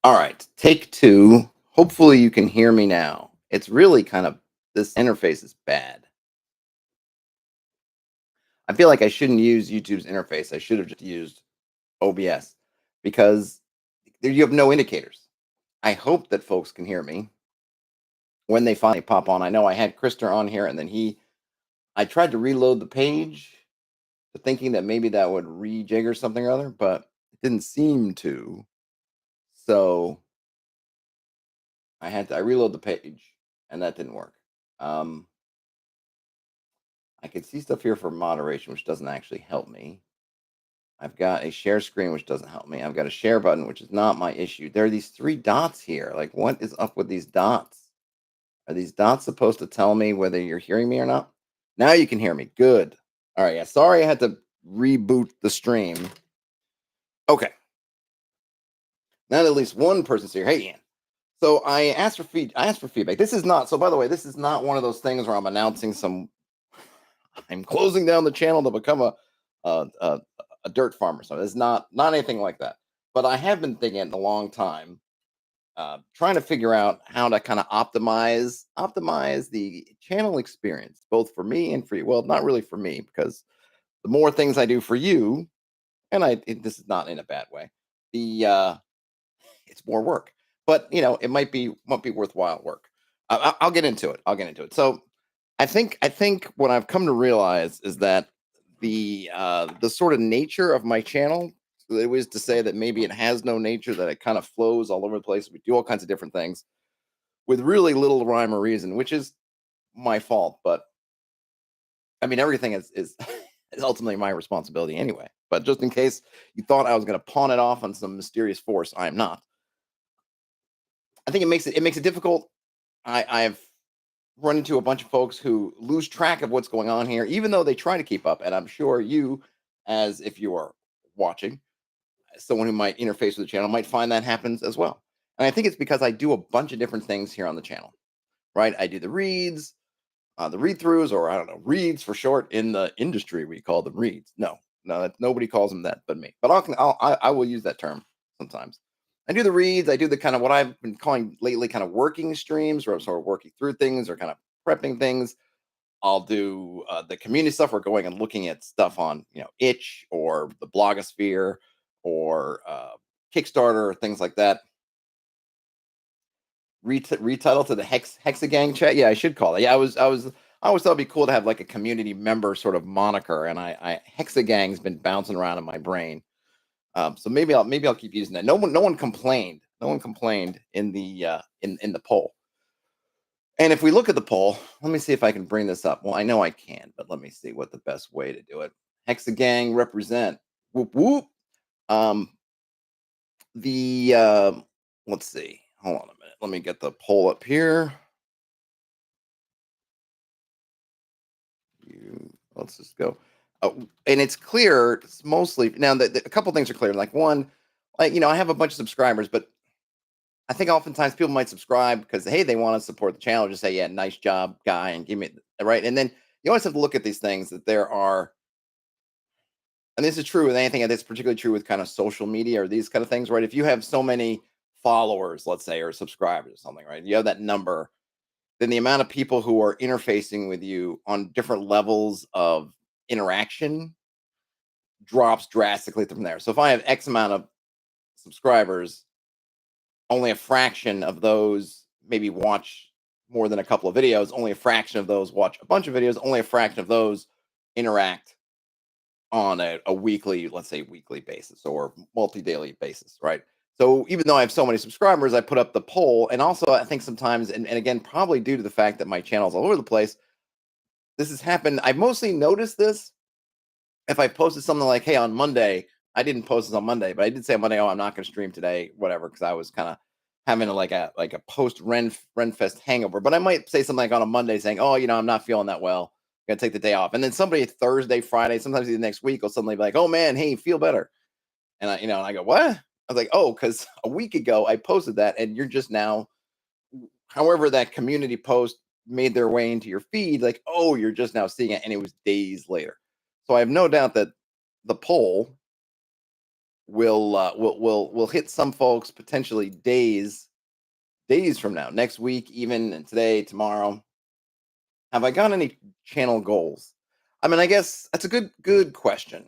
All right, take two. Hopefully, you can hear me now. It's really kind of this interface is bad. I feel like I shouldn't use YouTube's interface. I should have just used OBS because there you have no indicators. I hope that folks can hear me when they finally pop on. I know I had Krister on here, and then I tried to reload the page, thinking that maybe that would rejigger something or other, but it didn't seem to. So I reload the page, and that didn't work. Um, I can see stuff here for moderation, which doesn't actually help me. I've got a share screen, which doesn't help me. I've got a share button, which is not my issue. There are these three dots here. Like, what is up with these dots? Are these dots supposed to tell me whether you're hearing me or not? Now you can hear me. Good. All right. Yeah. Sorry I had to reboot the stream. Okay. Now that at least one person's here. Hey, Ian. So I asked for feedback. This is not. So by the way, this is not one of those things where I'm announcing some. I'm closing down the channel to become a, a, a dirt farmer. So it's not anything like that. But I have been thinking it a long time, trying to figure out how to kind of optimize the channel experience, both for me and for you. Well, not really for me, because the more things I do for you, and this is not in a bad way, the it's more work. But it might be worthwhile work. I'll get into it. I'll get into it. So I think what I've come to realize is that the sort of nature of my channel, it was to say that maybe it has no nature, that it kind of flows all over the place. We do all kinds of different things with really little rhyme or reason, which is my fault. But I mean, everything is is ultimately my responsibility anyway. But just in case you thought I was going to pawn it off on some mysterious force, I am not. I think it makes it difficult. I've run into a bunch of folks who lose track of what's going on here, even though they try to keep up. And I'm sure you, as if you are watching, someone who might interface with the channel, might find that happens as well. And I think it's because I do a bunch of different things here on the channel, right? I do the reads, the read throughs, or I don't know, reads for short. In the industry, we call them reads. No, nobody calls them that but me. But I will use that term sometimes. I do the reads. I do the kind of what I've been calling lately, kind of working streams, where I'm sort of working through things or kind of prepping things. I'll do the community stuff. We're going and looking at stuff on itch or the blogosphere or Kickstarter or things like that. Retitle to the Hexagang chat. Yeah, I should call it. Yeah, I always thought it'd be cool to have like a community member sort of moniker, and I Hexagang's been bouncing around in my brain. So maybe I'll keep using that. No one complained. No one complained in the in the poll. And if we look at the poll, let me see if I can bring this up. Well, I know I can, but let me see what the best way to do it. Hexagang represent. Whoop whoop. Um, the let's see. Hold on a minute. Let me get the poll up here. Let's just go. And it's clear. It's mostly now. A couple things are clear. Like one, like I have a bunch of subscribers, but I think oftentimes people might subscribe because hey, they want to support the channel. Just say, yeah, nice job, guy, and give me right. And then you always have to look at these things that there are, and this is true with anything. That's particularly true with kind of social media or these kind of things, right? If you have so many followers, let's say, or subscribers or something, right? You have that number, then the amount of people who are interfacing with you on different levels of interaction drops drastically from there. So if I have X amount of subscribers, only a fraction of those maybe watch more than a couple of videos, only a fraction of those watch a bunch of videos, only a fraction of those interact on a weekly, let's say weekly basis or multi-daily basis, right? So even though I have so many subscribers, I put up the poll. And also I think sometimes, and again, probably due to the fact that my channel's all over the place, this has happened. I've mostly noticed this if I posted something like, hey, on Monday, I didn't post this on Monday, but I did say on Monday, oh, I'm not going to stream today, whatever, because I was kind of having like a post Renfest hangover. But I might say something like on a Monday saying, oh, I'm not feeling that well. I'm gonna take the day off. And then somebody Thursday, Friday, sometimes the next week will suddenly be like, oh man, hey, feel better. And I go, what? I was like, oh, because a week ago I posted that, and you're just now, however, that community post made their way into your feed, like, oh, you're just now seeing it, and it was days later. So I have no doubt that the poll will hit some folks potentially days from now, next week, even and today, tomorrow. Have I got any channel goals? I mean, I guess that's a good question.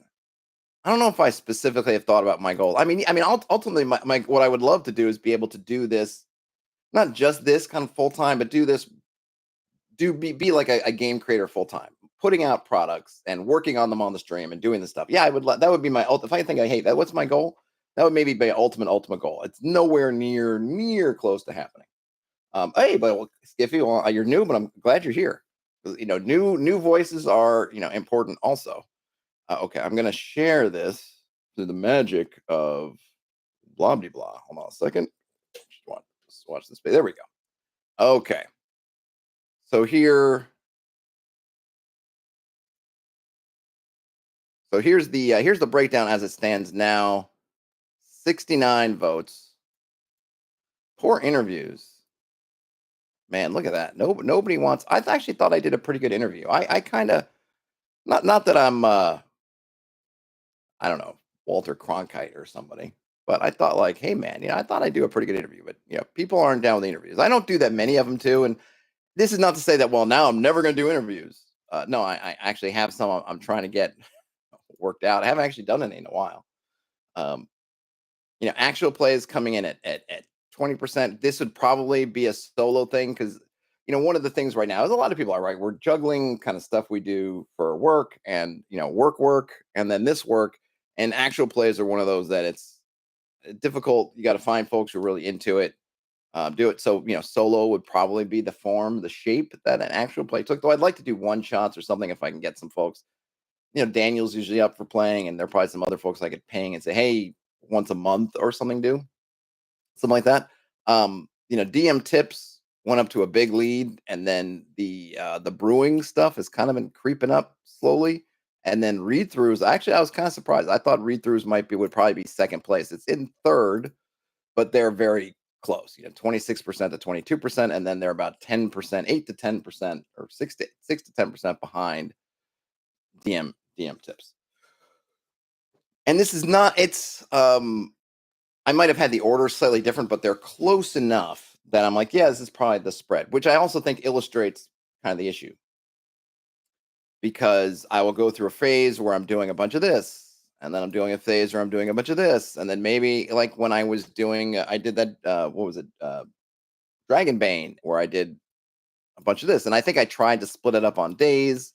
I don't know if I specifically have thought about my goal. I mean, ultimately, my what I would love to do is be able to do this, not just this kind of full time, but do this, be like a game creator full time, putting out products and working on them on the stream and doing the stuff. Yeah, I would. That would be my if I think I hate that. What's my goal? That would maybe be my ultimate goal. It's nowhere near close to happening. Hey, but well, Skiffy, well, you're new, but I'm glad you're here. 'Cause, new voices are important also. Okay, I'm gonna share this through the magic of blah blah blah. Hold on a second. Just watch this. There we go. Okay, so here's the breakdown as it stands now. 69 votes. Poor interviews. Man, look at that. Nobody wants. Actually thought I did a pretty good interview. I kind of not that I'm I don't know, Walter Cronkite or somebody. But I thought like, hey man, I thought I'd do a pretty good interview. But people aren't down with the interviews. I don't do that many of them too. And this is not to say that well now I'm never going to do interviews. No, I actually have some I'm trying to get worked out. I haven't actually done any in a while. Um, actual plays coming in at 20%. This would probably be a solo thing because one of the things right now is a lot of people are right. We're juggling kind of stuff we do for work and work, and then this work. And actual plays are one of those that it's difficult. You got to find folks who are really into it. Do it. So solo would probably be the form, the shape that an actual play took. Though I'd like to do one shots or something if I can get some folks. Daniel's usually up for playing, and there are probably some other folks I could ping and say, hey, once a month or something, do something like that. DM tips went up to a big lead, and then the brewing stuff has kind of been creeping up slowly. And then read throughs. Actually, I was kind of surprised. I thought read throughs would probably be second place. It's in third, but they're very close. 26% to 22%, and then they're about 10%, 8 to 10%, or 6 to 10% behind DM tips. And this is not. It's I might have had the order slightly different, but they're close enough that I'm like, yeah, this is probably the spread, which I also think illustrates kind of the issue because I will go through a phase where I'm doing a bunch of this, and then I'm doing a phase where I'm doing a bunch of this, and then maybe like when I was doing, I did that. What was it? Dragon Bane, where I did a bunch of this, and I think I tried to split it up on days,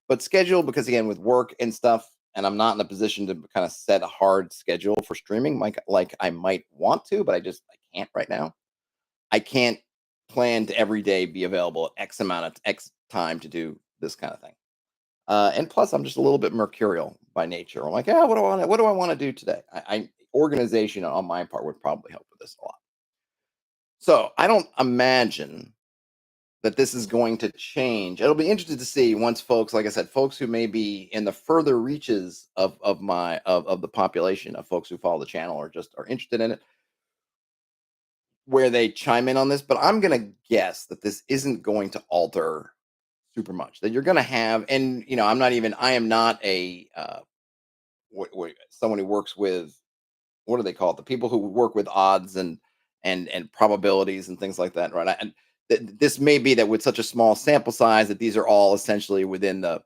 but schedule because again with work and stuff, and I'm not in a position to kind of set a hard schedule for streaming like I might want to, but I can't right now. I can't plan to every day be available at X amount of X time to do this kind of thing. And plus, I'm just a little bit mercurial by nature. I'm like, yeah, what do I want to do today? Organization on my part would probably help with this a lot. So I don't imagine that this is going to change. It'll be interesting to see once folks, like I said, folks who may be in the further reaches of the population of folks who follow the channel or just are interested in it, where they chime in on this. But I'm gonna guess that this isn't going to alter super much. That you're gonna have, and I am not a someone who works with what do they call it? The people who work with odds and probabilities and things like that, right? And this may be that with such a small sample size that these are all essentially within the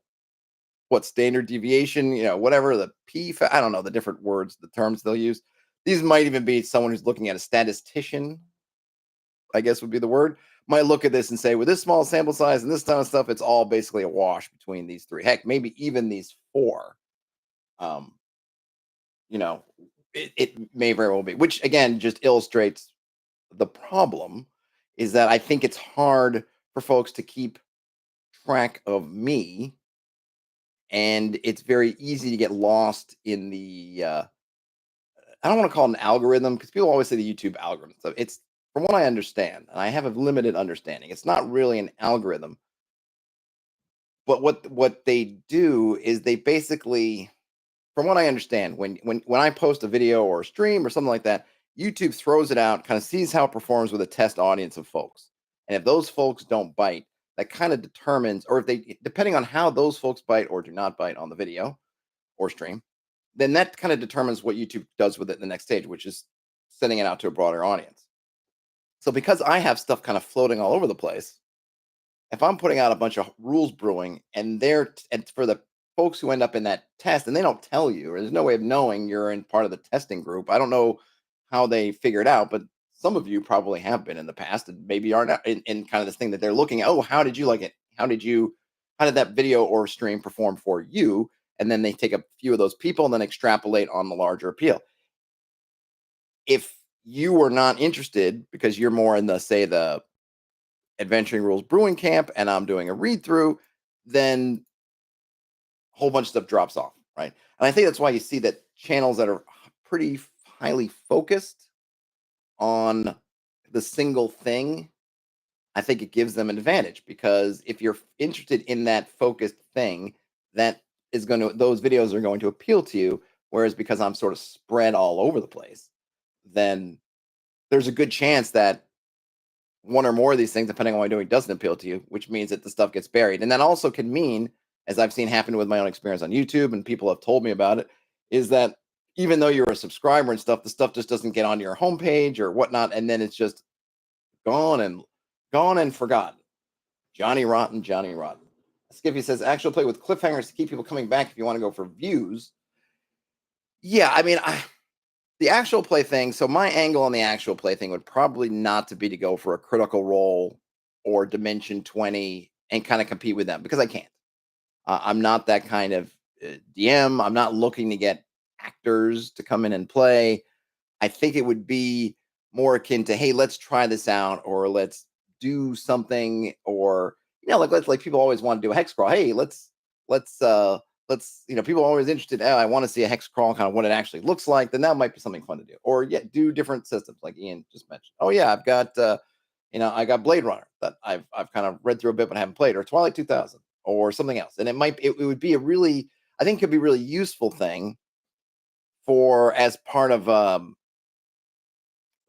what standard deviation, whatever the I don't know the different words, the terms they'll use. These might even be someone who's looking at a statistician, I guess would be the word, might look at this and say, with this small sample size and this kind of stuff, it's all basically a wash between these three. Heck, maybe even these four. Um, you know, it may very well be, which again just illustrates the problem is that I think it's hard for folks to keep track of me, and it's very easy to get lost in the. I don't want to call it an algorithm because people always say the YouTube algorithm. So it's from what I understand, and I have a limited understanding. It's not really an algorithm, but what they do is they basically, from what I understand, when I post a video or a stream or something like that, YouTube throws it out, kind of sees how it performs with a test audience of folks. And if those folks don't bite, that kind of determines, or if they, depending on how those folks bite or do not bite on the video or stream, then that kind of determines what YouTube does with it in the next stage, which is sending it out to a broader audience. So because I have stuff kind of floating all over the place, if I'm putting out a bunch of rules brewing and and for the folks who end up in that test and they don't tell you, or there's no way of knowing you're in part of the testing group. I don't know how they figure it out, but some of you probably have been in the past and maybe are not in kind of this thing that they're looking at. Oh, how did you like it? How did that video or stream perform for you? And then they take a few of those people and then extrapolate on the larger appeal. If you were not interested because you're more in the, say, the adventuring rules brewing camp and I'm doing a read through, then a whole bunch of stuff drops off, right? And I think that's why you see that channels that are pretty highly focused on the single thing, I think it gives them an advantage because if you're interested in that focused thing, that is going to those videos are going to appeal to you. Whereas because I'm sort of spread all over the place, then there's a good chance that one or more of these things, depending on what I'm doing, doesn't appeal to you, which means that the stuff gets buried. And that also can mean, as I've seen happen with my own experience on YouTube, and people have told me about it, is that even though you're a subscriber and stuff, the stuff just doesn't get on your homepage or whatnot, and then it's just gone and gone and forgotten. Johnny Rotten, Johnny Rotten. Skippy says actual play with cliffhangers to keep people coming back if you want to go for views. Yeah, I mean, the actual play thing. So my angle on the actual play thing would probably not to be to go for a critical role or Dimension 20 and kind of compete with them because I can't. I'm not that kind of DM. I'm not looking to get actors to come in and play. I think it would be more akin to, hey, let's try this out, or let's do something, or like like people always want to do a hex crawl. Hey, let's people are always interested. Oh, I want to see a hex crawl, kind of what it actually looks like. Then that might be something fun to do, or yeah, do different systems like Ian just mentioned. Oh yeah, I've got I got Blade Runner that I've kind of read through a bit but haven't played, or Twilight 2000, or something else. And it would be a really, I think, could be a really useful thing for as part of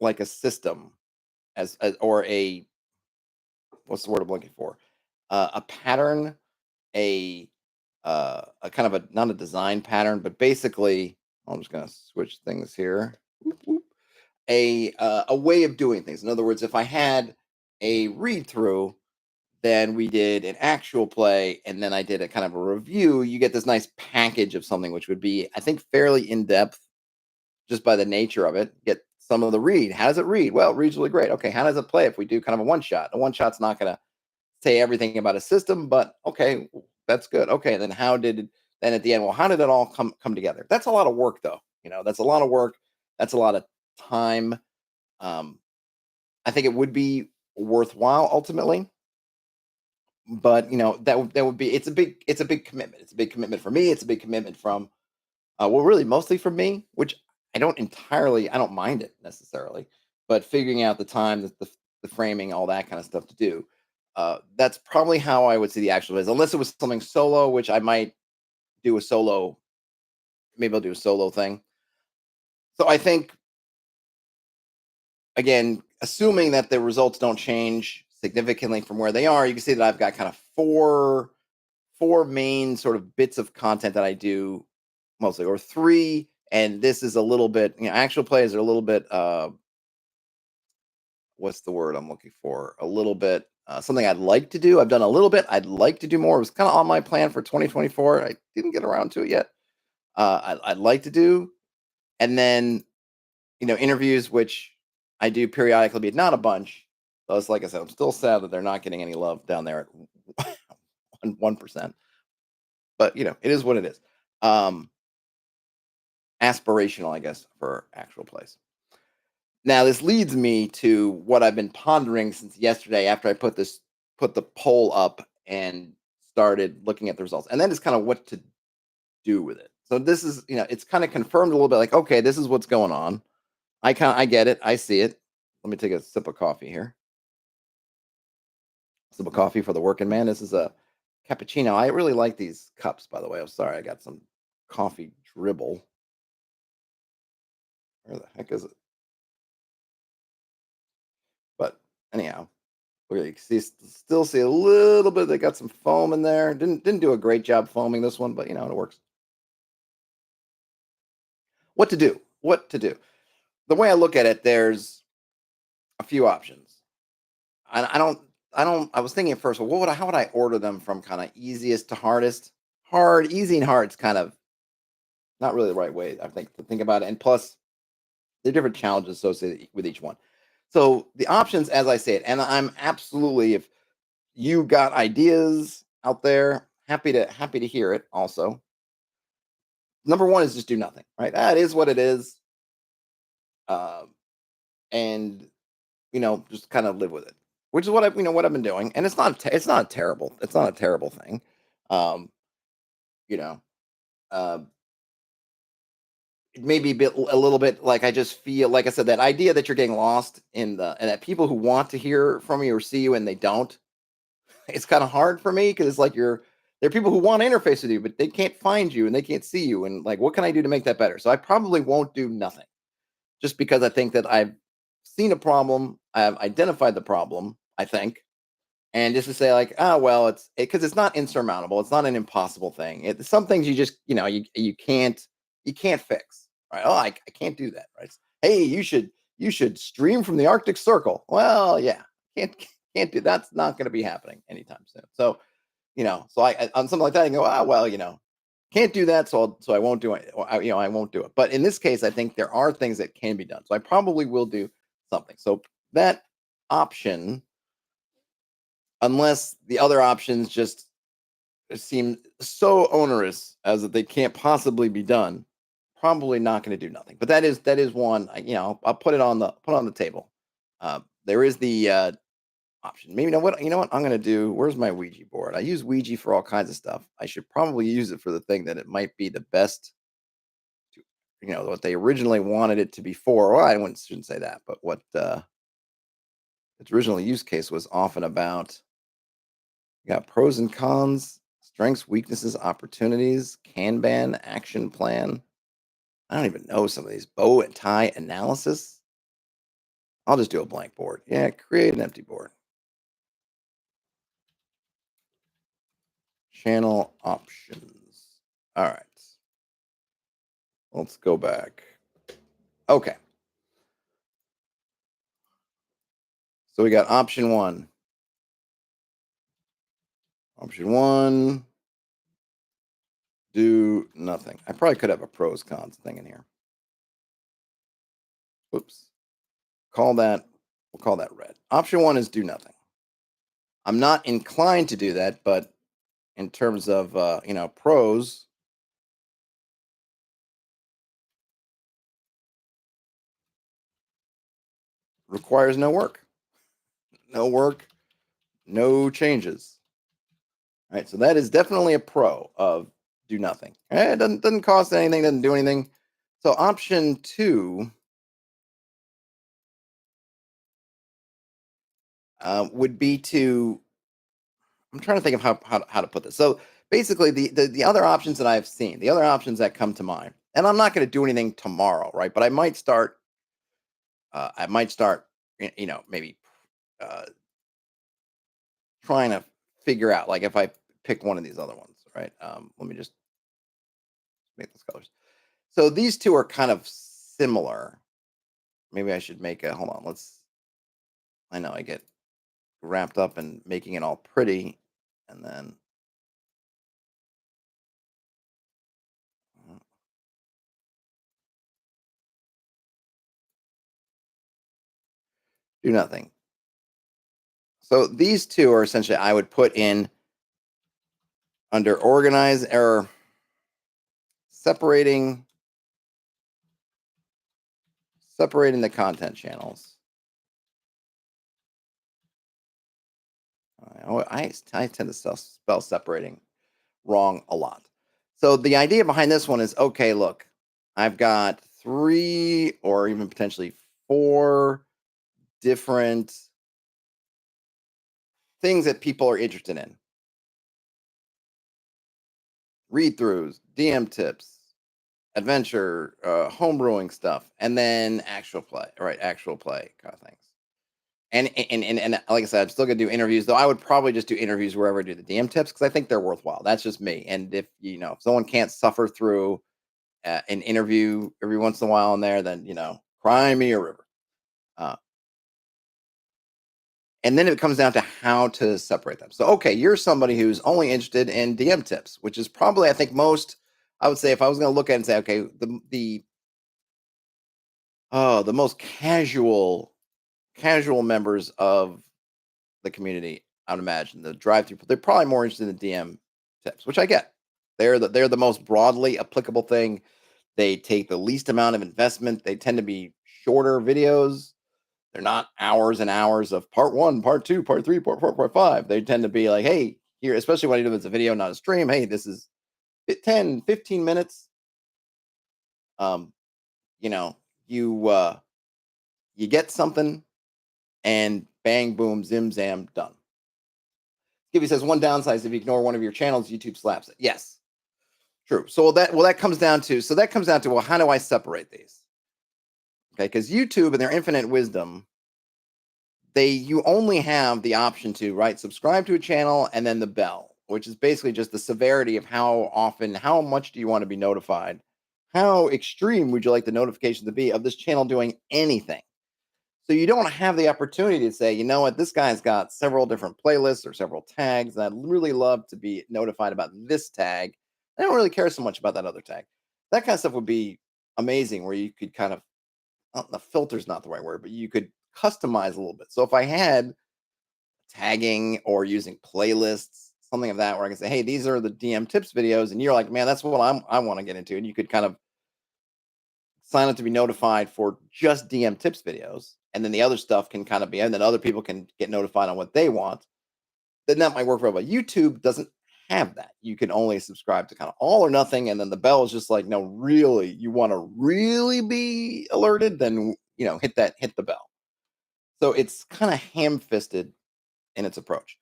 like a system as or a what's the word I'm looking for? A pattern, a kind of a not a design pattern, but basically, I'm just gonna switch things here. Whoop, whoop. A way of doing things. In other words, if I had a read through, then we did an actual play, and then I did a kind of a review. You get this nice package of something, which would be, I think, fairly in depth just by the nature of it. Get some of the read. How does it read? Well, it reads really great. Okay, how does it play if we do kind of a one shot? A one shot's not going to say everything about a system, but okay, that's good. Okay, then then at the end? Well, how did it all come together? That's a lot of work, though. That's a lot of work. That's a lot of time. Um, I think it would be worthwhile ultimately, but that would be it's a big commitment. It's a big commitment for me. It's a big commitment from well, really, mostly for me, which I don't mind it necessarily, but figuring out the time, the framing, all that kind of stuff to do. That's probably how I would see the actual is, unless it was something solo, which I might do a solo. Maybe I'll do a solo thing. So I think, again, assuming that the results don't change significantly from where they are, you can see that I've got kind of four main sort of bits of content that I do mostly, or three. And this is a little bit, actual plays are a little bit, what's the word I'm looking for? A little bit, something I'd like to do. I've done a little bit. I'd like to do more. It was kind of on my plan for 2024. I didn't get around to it yet. I'd like to do. And then, interviews, which I do periodically, but not a bunch. So it's like I said, I'm still sad that they're not getting any love down there at 1%. But, it is what it is. Aspirational, I guess, for actual plays. Now, this leads me to what I've been pondering since yesterday after I put the poll up and started looking at the results. And that is kind of what to do with it. So this is, it's kind of confirmed a little bit like, okay, this is what's going on. I get it. I see it. Let me take a sip of coffee here. Sip of coffee for the working man. This is a cappuccino. I really like these cups, by the way. I'm sorry, I got some coffee dribble. Where the heck is it? But anyhow, you see, still see a little bit. They got some foam in there. Didn't do a great job foaming this one, but it works. What to do? What to do? The way I look at it, there's a few options. I don't. I don't. I was thinking at first, well, what would I? How would I order them from kind of easiest to hardest? Hard, easy, and hard's kind of not really the right way, I think, to think about it. And plus, there are different challenges associated with each one. So the options, as I say it, and I'm absolutely, if you got ideas out there, happy to hear it. Also, number one is just do nothing. Right, that is what it is, um, and just kind of live with it, which is what what I've been doing, and it's not terrible. It's not a terrible thing. Um, you know, uh, it may be a little bit like I just feel like I said that idea that you're getting lost in the and that people who want to hear from you or see you and they don't. It's kind of hard for me because it's like there are people who want to interface with you, but they can't find you and they can't see you. And like, what can I do to make that better? So I probably won't do nothing just because I think that I've seen a problem, I have identified the problem, I think, and just to say like, oh well, it's because it's not insurmountable, it's not an impossible thing. Some things you just you can't fix, right? Oh, I can't do that, right? Hey, you should stream from the Arctic Circle. Well, yeah, can't can't do that's not going to be happening anytime soon. So so on something like that, I go, ah, well, can't do that, so I won't do it. Or I won't do it. But in this case, I think there are things that can be done, so I probably will do something. So that option, unless the other options just seem so onerous as that they can't possibly be done, probably not going to do nothing. But that is one. I'll put it on the table. There is the option. Maybe you know what I'm going to do. Where's my Ouija board? I use Ouija for all kinds of stuff. I should probably use it for the thing that it might be the best. To, what they originally wanted it to be for. Well, shouldn't say that, but what its original use case was often about. You got pros and cons, strengths, weaknesses, opportunities, Kanban, action plan. I don't even know some of these. Bow and tie analysis. I'll just do a blank board. Yeah, create an empty board. Channel options. All right. Let's go back. Okay. So we got option one. Option one, do nothing. I probably could have a pros cons thing in here. Oops. We'll call that red. Option one is do nothing. I'm not inclined to do that, but in terms of pros, requires no work. No work, no changes. All right. So that is definitely a pro of do nothing. It doesn't cost anything, doesn't do anything. So option two would be to I'm trying to think of how to put this. So basically, the other options that I've seen, the other options that come to mind, and I'm not going to do anything tomorrow, right? But I might start. Maybe uh, trying to figure out, like, if I pick one of these other ones, right? Let me just make those colors. So these two are kind of similar. Maybe I should make a. Hold on. I know I get wrapped up in making it all pretty, and then uh, do nothing. So these two are essentially I would put in under organize or separating separating the content channels. I tend to spell separating wrong a lot. So the idea behind this one is okay, look, I've got three or even potentially four different things that people are interested in: read throughs, DM tips, adventure, homebrewing stuff, and then actual play, right? Actual play kind of things. And like I said, I'm still gonna do interviews, though I would probably just do interviews wherever I do the DM tips because I think they're worthwhile. That's just me. And if if someone can't suffer through an interview every once in a while in there, then cry me a river. Uh, and then it comes down to how to separate them. So, okay, you're somebody who's only interested in DM tips, which is probably, I think, most. I would say if I was going to look at it and say, okay, the most casual members of the community, I would imagine the drive through, they're probably more interested in DM tips, which I get. They're the most broadly applicable thing. They take the least amount of investment. They tend to be shorter videos. They're not hours and hours of part one, part two, part three, part four, part five. They tend to be like, hey, here, especially when you do it's a video, not a stream. Hey, this is 10, 15 minutes. Um, you know, you get something and bang, boom, zim, zam, done. Gibby says one downside is if you ignore one of your channels, YouTube slaps it. Yes, true. So that comes down to well, how do I separate these? Okay, because YouTube and their infinite wisdom, you only have the option to subscribe to a channel and then the bell, which is basically just the severity of how much do you want to be notified, how extreme would you like the notification to be of this channel doing anything. So you don't have the opportunity to say, you know what, this guy's got several different playlists or several tags, and I'd really love to be notified about this tag. I don't really care so much about that other tag. That kind of stuff would be amazing, where you could kind of, the filter's not the right word, but you could customize a little bit. So if I had tagging or using playlists, something of that, where I can say, hey, these are the DM tips videos, and you're like, man, that's what I want to get into, and you could kind of sign up to be notified for just DM tips videos, and then the other stuff can kind of be, and then other people can get notified on what they want. Then that might work well. But YouTube doesn't have that. You can only subscribe to kind of all or nothing, and then the bell is just like, no, really, you want to really be alerted, then hit the bell. So it's kind of ham-fisted in its approach.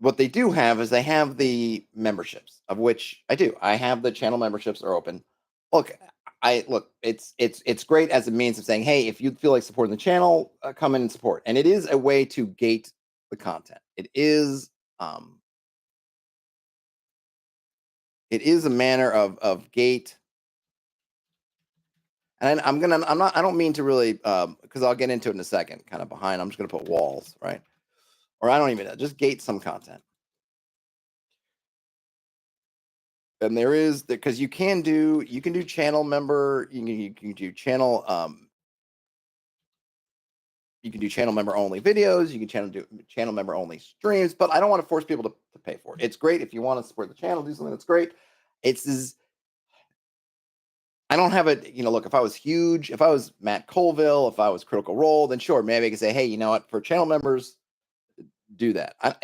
What they do have is they have the memberships, of which I do. I have the channel memberships are open. Look, it's great as a means of saying, hey, if you feel like supporting the channel, come in and support. And it is a way to gate the content. Um, it is a manner of gate. And I don't mean to really, because I'll get into it in a second. Kind of behind, I'm just gonna put walls, right? Or I don't even know, just gate some content. And there is, because you can do channel member, you can do channel you can do channel member only videos, you can do channel member only streams, but I don't want to force people to pay for it. It's great if you want to support the channel, do something that's great. I don't have a, look, if I was huge, if I was Matt Colville, if I was Critical Role, then sure, maybe I could say, hey, you know what, for channel members, do that. I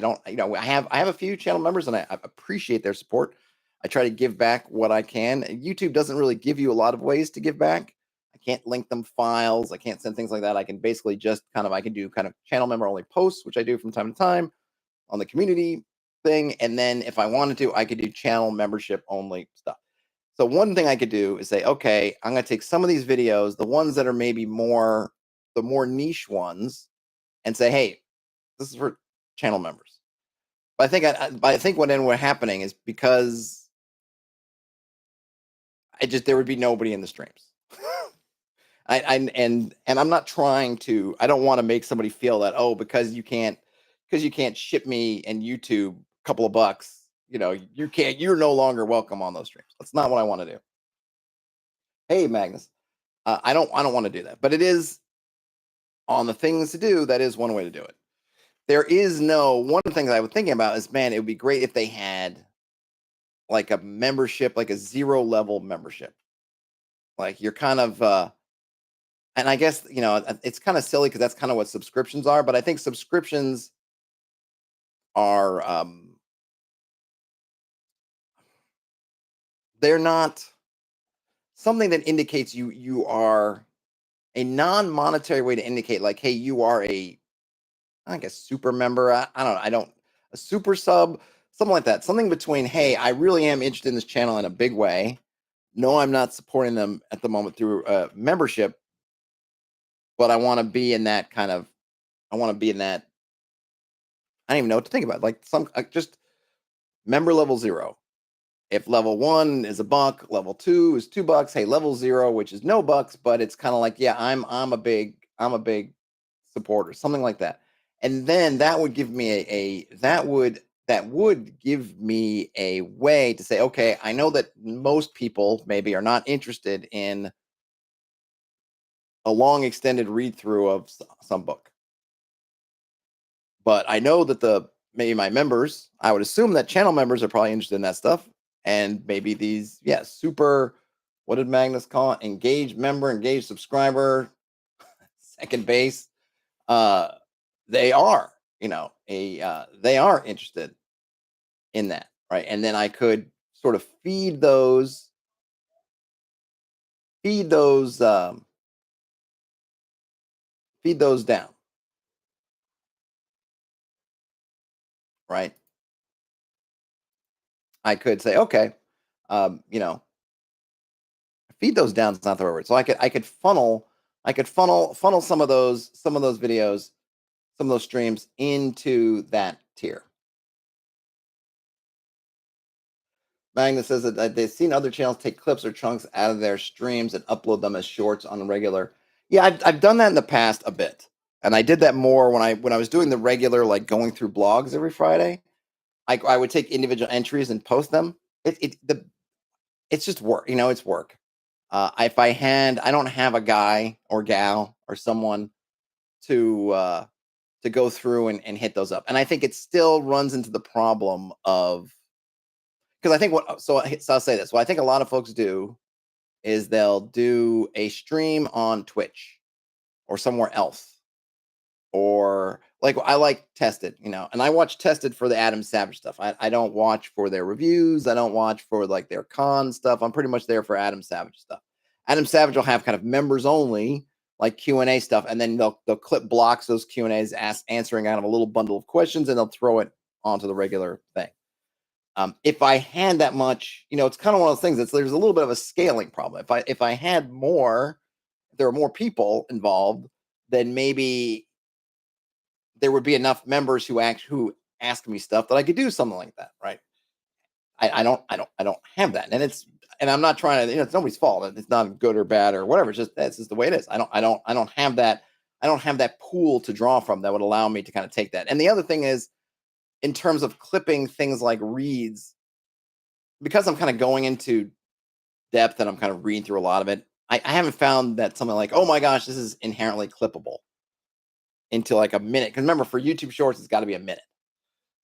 don't, I have a few channel members, and I appreciate their support. I try to give back what I can. YouTube doesn't really give you a lot of ways to give back. I can't link them files. I can't send things like that. I can basically just I can do kind of channel member only posts, which I do from time to time on the community thing. And then if I wanted to, I could do channel membership only stuff. So one thing I could do is say, okay, I'm going to take some of these videos, the ones that are maybe the more niche ones, and say, hey, this is for channel members. But I think what ended up happening is because there would be nobody in the streams. And I'm not trying to. I don't want to make somebody feel that, oh, because you can't ship me and YouTube a couple of bucks, you're no longer welcome on those streams. That's not what I want to do. Hey, Magnus, I don't want to do that, but it is on the things to do. That is one way to do it. There is one of the things I was thinking about is, man, it would be great if they had like a membership, like a 0 level membership. Like you're kind of, and I guess, it's kind of silly because that's kind of what subscriptions are, but I think subscriptions are, they're not something that indicates you are a non-monetary way to indicate like, hey, you are I guess super member. I don't know. A super sub, something like that. Something between, hey, I really am interested in this channel in a big way. No, I'm not supporting them at the moment through membership, but I want to be in that kind of, I want to be in that. I don't even know what to think about. Like just member level 0. If level 1 is $1, level 2 is $2. Hey, level 0, which is no bucks, but it's kind of like, yeah, I'm a big supporter, something like that. And then that would give me that would give me a way to say, okay, I know that most people maybe are not interested in a long extended read through of some book. But I know that the maybe my members, I would assume that channel members are probably interested in that stuff. And maybe these, yeah, super, what did Magnus call it? Engaged member, engaged subscriber, second base. Uh, they are, they are interested in that, right? And then I could sort of feed those, feed those down, right? I could say, okay, you know, feed those down is not the right word. So I could funnel some of those videos, some of those streams into that tier. Magnus says that they've seen other channels take clips or chunks out of their streams and upload them as shorts on a regular. Yeah, I've done that in the past a bit, and I did that more when I was doing the regular, like going through blogs every Friday. I would take individual entries and post them. It's just work, it's work. If I don't have a guy or gal or someone to go through and hit those up. And I think it still runs into the problem of, because I think so I'll say this. What I think a lot of folks do is they'll do a stream on Twitch or somewhere else, or like I like Tested, and I watch Tested for the Adam Savage stuff. I don't watch for their reviews. I don't watch for like their con stuff. I'm pretty much there for Adam Savage stuff. Adam Savage will have kind of members only like Q&A stuff, and then they'll clip blocks those Q&As answering out of a little bundle of questions, and they'll throw it onto the regular thing. If I had that much, it's kind of one of those things. There's a little bit of a scaling problem. If I had more, if there were more people involved, then maybe there would be enough members who ask me stuff that I could do something like that, right? I don't have that, and I'm not trying to, it's nobody's fault. It's not good or bad or whatever. It's just that's just the way it is. I don't have that. I don't have that pool to draw from that would allow me to kind of take that. And the other thing is, in terms of clipping things like reads, because I'm kind of going into depth and I'm kind of reading through a lot of it. I haven't found that something like, oh my gosh, this is inherently clippable into like a minute. Because remember, for YouTube Shorts, it's got to be a minute.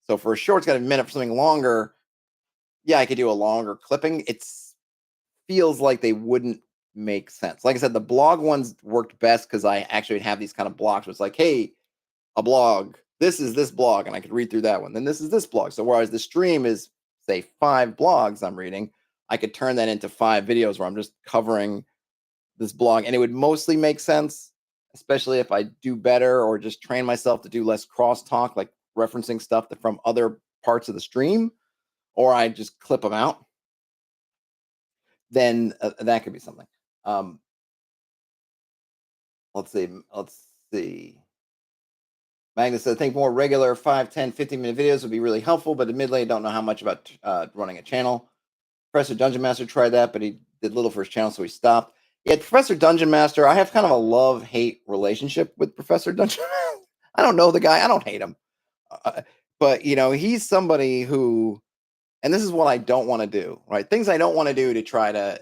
So for a short, it's got to be a minute. For something longer, yeah, I could do a longer clipping. It feels like they wouldn't make sense. Like I said, the blog ones worked best because I actually would have these kind of blocks where it's like, hey, a blog, this is this blog, and I could read through that one. Then this is this blog. So whereas the stream is, say, 5 blogs I'm reading, I could turn that into 5 videos where I'm just covering this blog, and it would mostly make sense, especially if I do better or just train myself to do less crosstalk, like referencing stuff from other parts of the stream, or I just clip them out. Then that could be something. Um, let's see. Let's see. Magnus said, I think more regular 5, 10, 15-minute videos would be really helpful, but admittedly, I don't know how much about running a channel. Professor Dungeon Master tried that, but he did little for his channel, so he stopped. Yeah, Professor Dungeon Master, I have kind of a love-hate relationship with Professor Dungeon. I don't know the guy. I don't hate him. But, he's somebody who, and this is what I don't want to do, right? Things I don't want to do to try to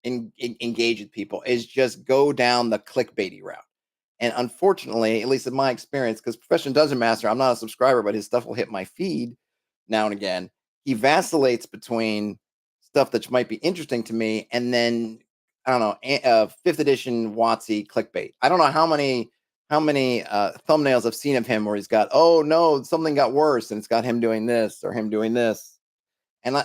engage with people is just go down the clickbaity route. And unfortunately, at least in my experience, because Professional Dungeon Master, I'm not a subscriber, but his stuff will hit my feed now and again. He vacillates between stuff that might be interesting to me and then, I don't know, 5th edition WotC clickbait. I don't know how many thumbnails I've seen of him where he's got, oh no, something got worse, and it's got him doing this or him doing this. And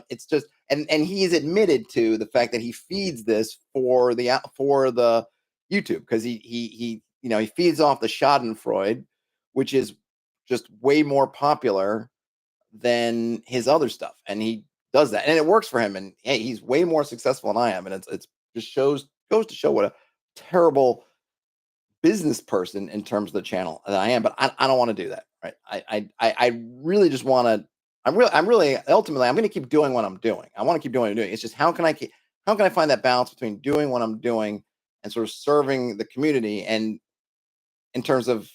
it's just, and he's admitted to the fact that he feeds this for the YouTube, because he feeds off the Schadenfreude, which is just way more popular than his other stuff, and he does that, and it works for him. And hey, he's way more successful than I am, and it's just goes to show what a terrible business person in terms of the channel that I am. But I don't want to do that, right? I really just want to I'm really ultimately I'm going to keep doing what I'm doing. I want to keep doing what I'm doing. It's just how can I find that balance between doing what I'm doing and sort of serving the community and in terms of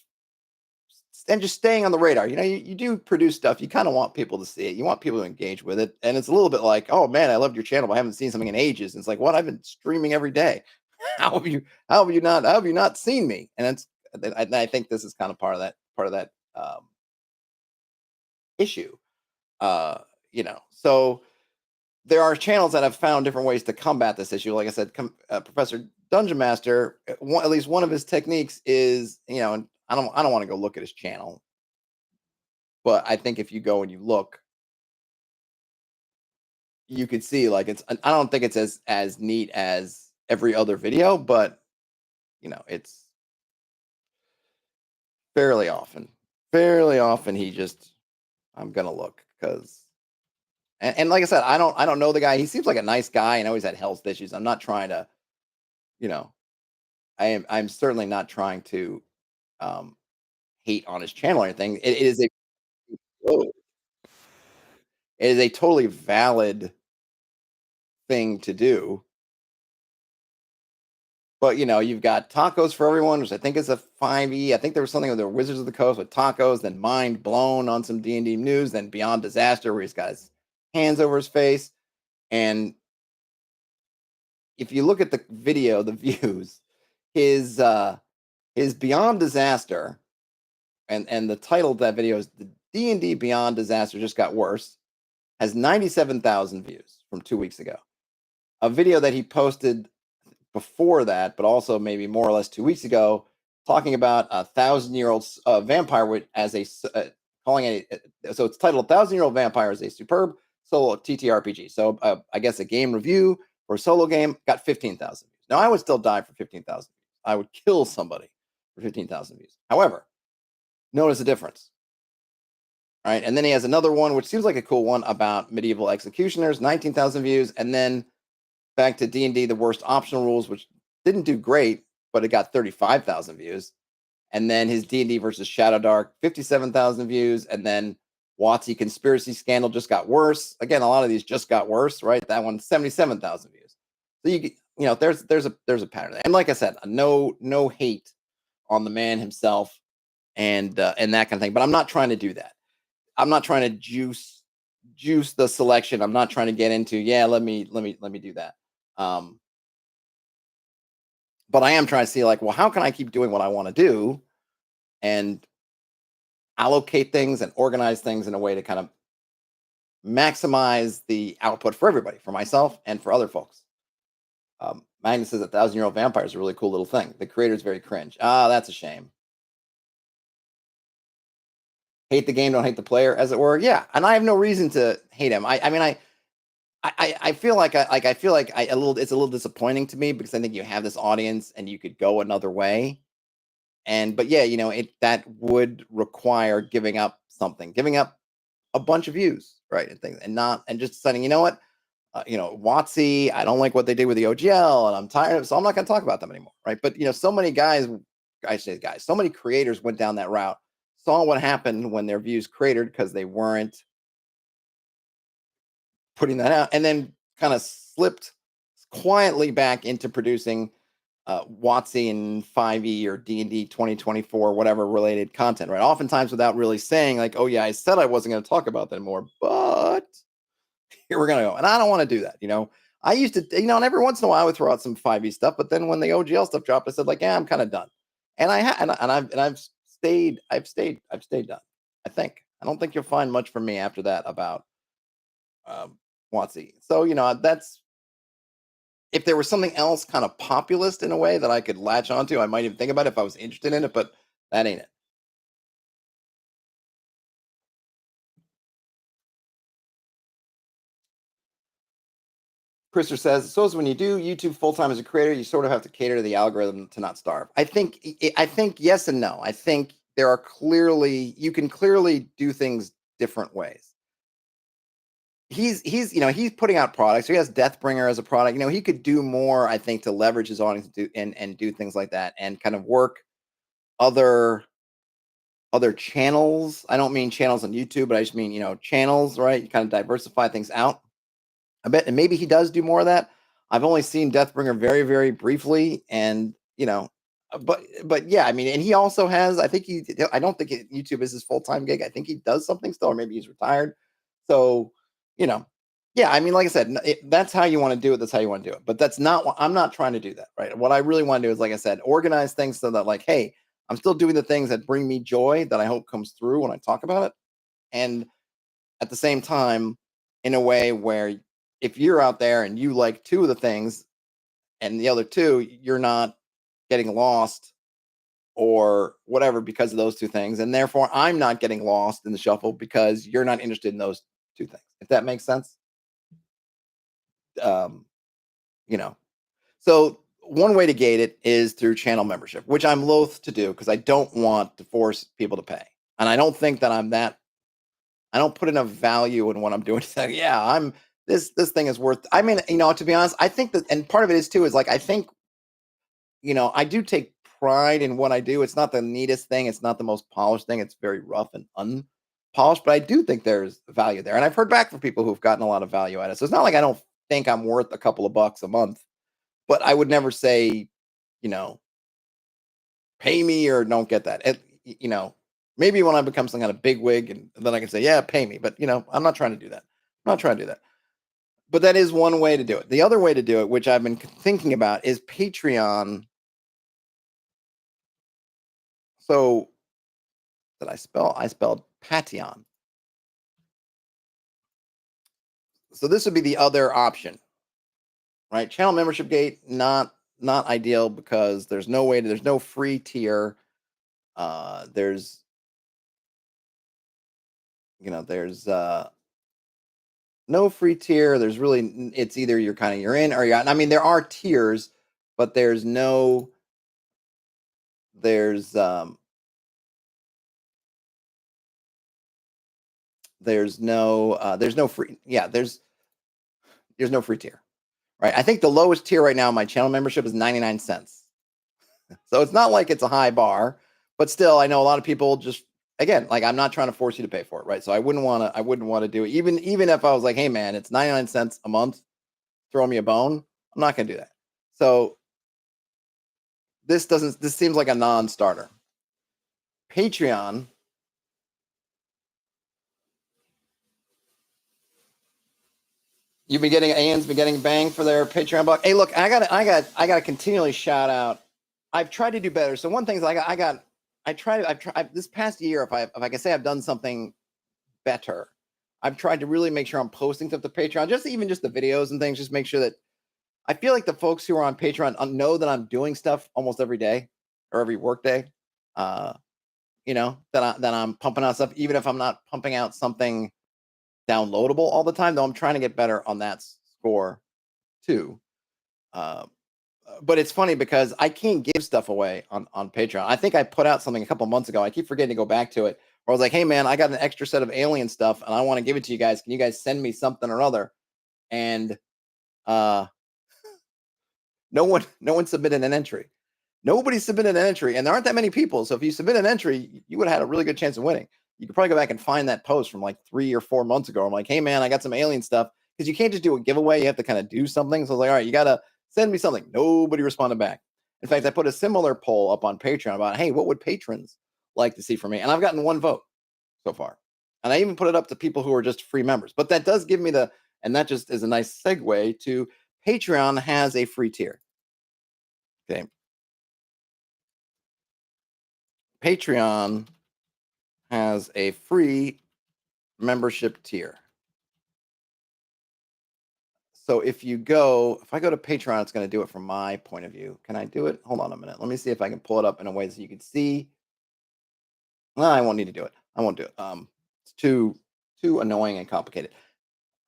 and just staying on the radar. You do produce stuff. You kind of want people to see it. You want people to engage with it. And it's a little bit like, oh man, I loved your channel, but I haven't seen something in ages. And it's like, what? I've been streaming every day. How have you not seen me? And I think this is kind of part of that issue. So there are channels that have found different ways to combat this issue. Like I said, Professor Dungeon Master, at least one of his techniques is, and I don't want to go look at his channel, but I think if you go and you look, you could see like I don't think it's as neat as every other video, but it's fairly often, fairly often he just I'm gonna look because and like I said, I don't know the guy. He seems like a nice guy. I know he's had health issues. I'm not trying to, you know, I'm certainly not trying to um hate on his channel or anything. Oh, it is a totally valid thing to do. But you've got tacos for everyone, which I think is a 5e. I think there was something with the Wizards of the Coast with tacos, then Mind Blown on some D&D news, then Beyond Disaster where he's got his hands over his face. And if you look at the video, the views, his his Beyond Disaster and the title of that video is the D&D Beyond Disaster just got worse, has 97,000 views from 2 weeks ago. A video that he posted before that, but also maybe more or less 2 weeks ago, talking about a 1,000-year-old vampire as calling it. So it's titled "1,000-Year-Old Vampire is a Superb Solo TTRPG." So I guess a game review for a solo game got 15,000 views. Now I would still die for 15,000 views. I would kill somebody for 15,000 views. However, notice the difference. All right, and then he has another one, which seems like a cool one about medieval executioners, 19,000 views, and then back to D&D, the worst optional rules, which didn't do great, but it got 35,000 views. And then his D&D versus Shadow Dark, 57,000 views. And then WotC Conspiracy Scandal just got worse. Again, a lot of these just got worse, right? That one, 77,000 views. So there's a pattern there. And like I said, no hate on the man himself and that kind of thing. But I'm not trying to do that. I'm not trying to juice the selection. I'm not trying to get into let me do that. But I am trying to see like, well, how can I keep doing what I want to do and allocate things and organize things in a way to kind of maximize the output for everybody, for myself and for other folks. Magnus says 1,000-Year-Old Vampire is a really cool little thing. The creator is very cringe. That's a shame. Hate the game, don't hate the player, as it were. Yeah, and I have no reason to hate him. I mean, I feel like it's a little disappointing to me because I think you have this audience and you could go another way. But yeah, that would require giving up something, giving up a bunch of views, right? And things and just deciding, you know what? WotC, I don't like what they did with the OGL and I'm tired of it, so I'm not going to talk about them anymore, right? But so many so many creators went down that route, saw what happened when their views cratered because they weren't putting that out, and then kind of slipped quietly back into producing WotC and 5e or D&D 2024, whatever related content, right? Oftentimes without really saying like, oh yeah, I said I wasn't going to talk about that anymore, but here we're going to go. And I don't want to do that. I used to, and every once in a while I would throw out some 5e stuff, but then when the OGL stuff dropped, I said like, yeah, I'm kind of done. And I've stayed done. I don't think you'll find much from me after that about WotC. So, that's if there was something else kind of populist in a way that I could latch onto, I might even think about it if I was interested in it, but that ain't it. Krister says, so is when you do YouTube full time as a creator, you sort of have to cater to the algorithm to not starve. I think yes and no. I think you can clearly do things different ways. He's putting out products. So he has Deathbringer as a product. He could do more, I think, to leverage his audience and do things like that and kind of work other other channels. I don't mean channels on YouTube, but I just mean, channels, right? You kind of diversify things out a bit, and maybe he does do more of that. I've only seen Deathbringer very, very briefly, and but yeah, I mean, and he also has. I think I don't think YouTube is his full time gig. I think he does something still, or maybe he's retired. So, you know, yeah. I mean, like I said, that's how you want to do it. That's how you want to do it. But that's not what I'm not trying to do that, right? What I really want to do is, like I said, organize things so that, like, hey, I'm still doing the things that bring me joy that I hope comes through when I talk about it, and at the same time, in a way where if you're out there and you like two of the things and the other two, you're not getting lost or whatever because of those two things. And therefore, I'm not getting lost in the shuffle because you're not interested in those two things. If that makes sense. Um, you know, so one way to gate it is through channel membership, which I'm loath to do because I don't want to force people to pay. And I don't think that I don't put enough value in what I'm doing to say, yeah, this thing is worth. I mean, to be honest, I think that, and part of it is too, is like, I think, I do take pride in what I do. It's not the neatest thing. It's not the most polished thing. It's very rough and unpolished, but I do think there's value there. And I've heard back from people who've gotten a lot of value out of it. So it's not like I don't think I'm worth a couple of bucks a month, but I would never say, you know, pay me or don't get that. Maybe when I become some kind of big wig and then I can say, yeah, pay me. But, I'm not trying to do that. I'm not trying to do that. But that is one way to do it. The other way to do it, which I've been thinking about, is Patreon. So did I spell? I spelled Patreon. So this would be the other option, right? Channel membership gate, not ideal because there's no free tier. There's no free tier. There's really, it's either you're in or you're out. I mean, there are tiers, but there's no free, yeah, there's no free tier, right? I think the lowest tier right now in my channel membership is 99 cents. So it's not like it's a high bar, but still, I know a lot of people just, again, like, I'm not trying to force you to pay for it, right? So I wouldn't want to do it. Even if I was like, hey man, it's 99 cents a month, throw me a bone. I'm not going to do that. So this seems like a non-starter. Patreon, Ian's been getting bang for their Patreon buck. Hey, look, I gotta continually shout out. I've tried to do better. So one thing is, I've tried this past year. If I can say I've done something better, I've tried to really make sure I'm posting stuff to Patreon, just the videos and things, just make sure that I feel like the folks who are on Patreon know that I'm doing stuff almost every day or every work day. Uh, that I'm pumping out stuff, even if I'm not pumping out something downloadable all the time, though I'm trying to get better on that score too. Uh, but it's funny because I can't give stuff away on Patreon. I think I put out something a couple months ago. I keep forgetting to go back to it. Where I was like, "Hey man, I got an extra set of alien stuff, and I want to give it to you guys. Can you guys send me something or other?" And uh, no one submitted an entry. Nobody submitted an entry, and there aren't that many people. So if you submit an entry, you would have had a really good chance of winning. You could probably go back and find that post from like 3 or 4 months ago. I'm like, hey man, I got some alien stuff, because you can't just do a giveaway. You have to kind of do something. So I was like, all right, you gotta send me something. Nobody responded back. In fact, I put a similar poll up on Patreon about, hey, what would patrons like to see from me? And I've gotten one vote so far. And I even put it up to people who are just free members. But that does give me and that just is a nice segue to Patreon has a free tier. Okay. Patreon has a free membership tier. So if I go to Patreon, it's going to do it from my point of view. Can I do it? Hold on a minute. Let me see if I can pull it up in a way so you can see. No, I won't need to do it. I won't do it. It's too annoying and complicated.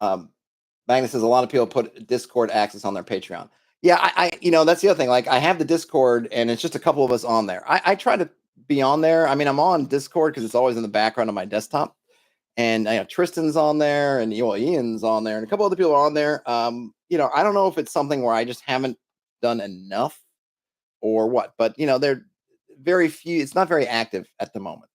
Magnus says a lot of people put Discord access on their Patreon. Yeah, that's the other thing. Like, I have the Discord, and it's just a couple of us on there. I try to be on there. I mean, I'm on Discord because it's always in the background of my desktop. And Tristan's on there, and Ian's on there, and a couple other people are on there. I don't know if it's something where I just haven't done enough or what, but they're very few. It's not very active at the moment.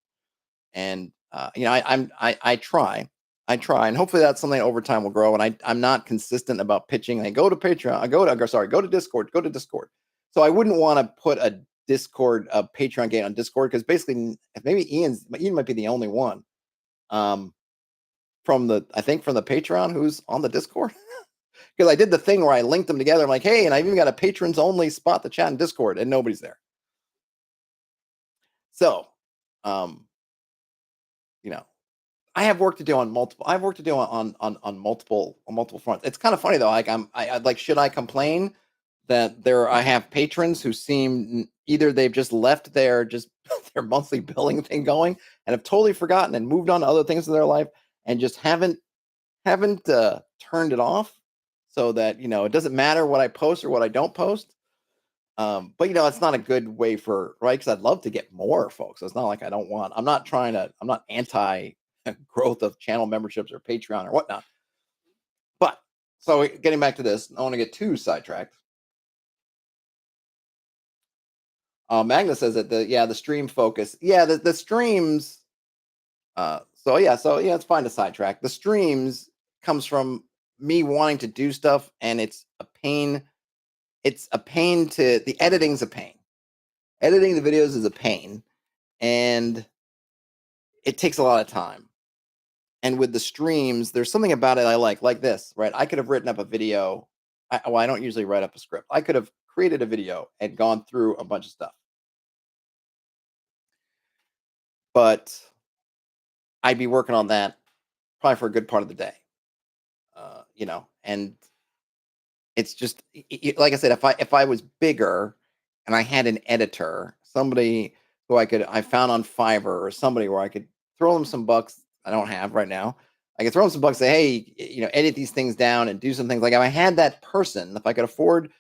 And I try. And hopefully that's something over time will grow. And I'm not consistent about pitching. I go to Patreon. Go to Discord. Go to Discord. So I wouldn't want to put a Patreon game on Discord, because basically maybe Ian might be the only one um, from the Patreon who's on the Discord. Because I did the thing where I linked them together. I'm like, hey, and I've even got a patrons only spot to chat in Discord, and nobody's there. So, you know, I have work to do on multiple. I have work to do on multiple fronts. It's kind of funny though. Like I like, should I complain that I have patrons who seem either they've just left their their monthly billing thing going and have totally forgotten and moved on to other things in their life, and just haven't turned it off, so that it doesn't matter what I post or what I don't post. But it's not a good way for, right? Because I'd love to get more folks. So it's not like I'm not anti growth of channel memberships or Patreon or whatnot. But so getting back to this, I don't want to get too sidetracked. Magna says that the stream focus, the streams. It's fine to sidetrack. The streams comes from me wanting to do stuff, and it's a pain. It's a pain to the editing's a pain. Editing the videos is a pain, and it takes a lot of time. And with the streams, there's something about it I like this, right? I could have written up a video. I don't usually write up a script. I could have created a video and gone through a bunch of stuff, but I'd be working on that probably for a good part of the day. And it's just like I said, if I was bigger and I had an editor, somebody who I found on Fiverr, or somebody where I could throw them some bucks I don't have right now. I could throw them some bucks, say, hey, edit these things down and do some things. Like, if I had that person, if I could afford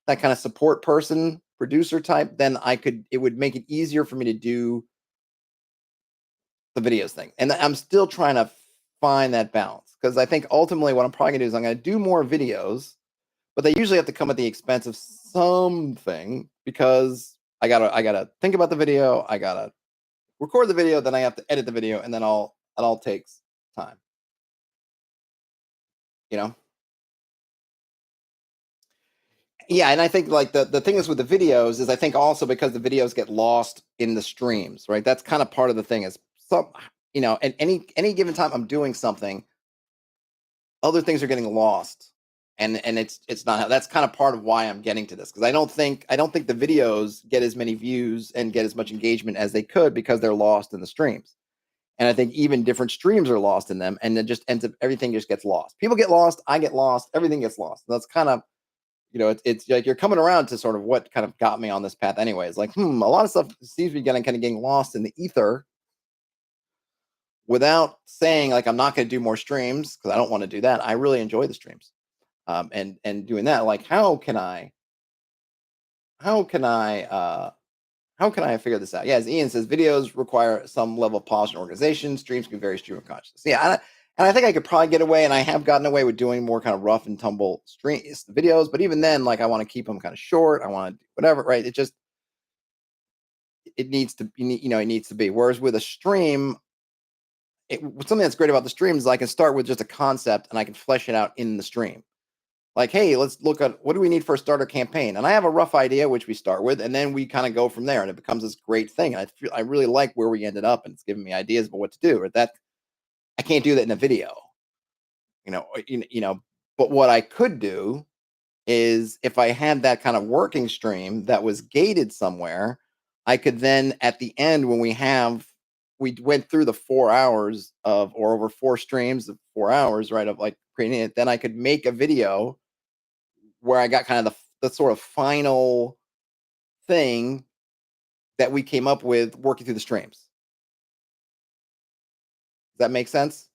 that kind of support person, producer type, then it would make it easier for me to do the videos thing. And I'm still trying to find that balance, because I think ultimately what I'm probably gonna do is I'm gonna do more videos, but they usually have to come at the expense of something, because I gotta think about the video, I gotta record the video, then I have to edit the video, and then it all takes time. You know? Yeah, and I think like the thing is with the videos is, I think also because the videos get lost in the streams, right? That's kind of part of the thing, is some at any given time I'm doing something, other things are getting lost. And it's not, that's kind of part of why I'm getting to this, because I don't think the videos get as many views and get as much engagement as they could, because they're lost in the streams. And I think even different streams are lost in them, and it just ends up, everything just gets lost. People get lost, I get lost, everything gets lost. And that's kind of, it's like you're coming around to sort of what kind of got me on this path anyways. Like, a lot of stuff seems to be getting lost in the ether, without saying like I'm not going to do more streams, because I don't want to do that. I really enjoy the streams, and doing that. Like, how can I how can I figure this out? Yeah, as Ian says, videos require some level of polish and organization. Streams can vary stream of consciousness. Yeah, and I think I could probably get away, and I have gotten away with doing more kind of rough and tumble videos. But even then, like, I want to keep them kind of short. I want to whatever, right? It needs to, it needs to be. Whereas with a stream, something that's great about the stream is I can start with just a concept, and I can flesh it out in the stream. Like, hey, let's look at what do we need for a starter campaign, and I have a rough idea which we start with, and then we kind of go from there, and it becomes this great thing. And I really like where we ended up, and it's giving me ideas about what to do. Or that I can't do that in a video, But what I could do is, if I had that kind of working stream that was gated somewhere, I could then at the end, when we went through the 4 hours of, or over 4 streams of 4 hours, right, of like creating it, then I could make a video where I got kind of the sort of final thing that we came up with working through the streams. Does that make sense?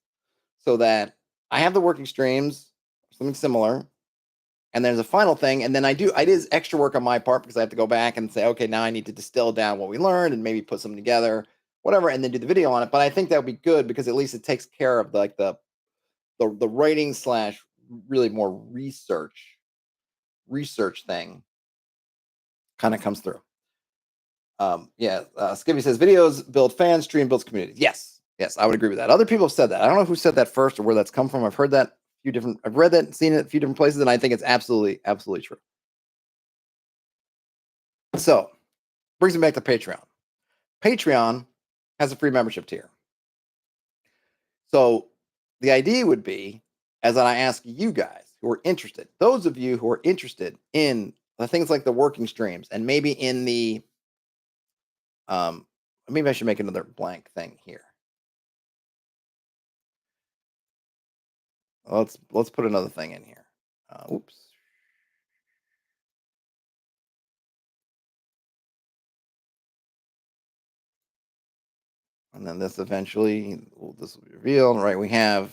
So that I have the working streams, something similar, and there's a final thing, and then I did extra work on my part, because I have to go back and say, okay, now I need to distill down what we learned and maybe put something together, whatever, and then do the video on it. But I think that would be good, because at least it takes care of like the writing slash really more research thing kind of comes through. Skivvy says videos build fans, stream builds communities. Yes, Yes, I would agree with that. Other people have said that. I don't know who said that first or where that's come from. I've heard that a few different. I've read that and seen it a few different places, and I think it's absolutely, absolutely true. So brings me back to Patreon. Patreon has a free membership tier. So the idea would be, as I ask you guys who are interested, those of you who are interested in the things like the working streams, and maybe in the um, maybe I should make another blank thing here. Let's put another thing in here. Oops. And then this eventually, this will be revealed, right? We have,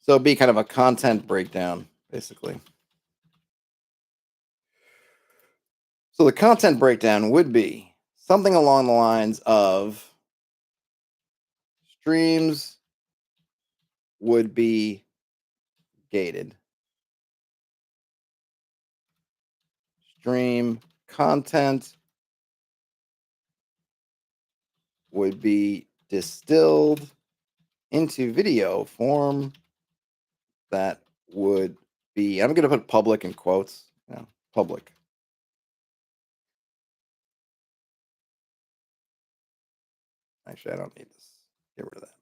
so it'd be kind of a content breakdown, basically. So the content breakdown would be something along the lines of streams would be gated. Stream content would be distilled into video form that would be, I'm going to put public in quotes, public. Actually, I don't need this. Get rid of that.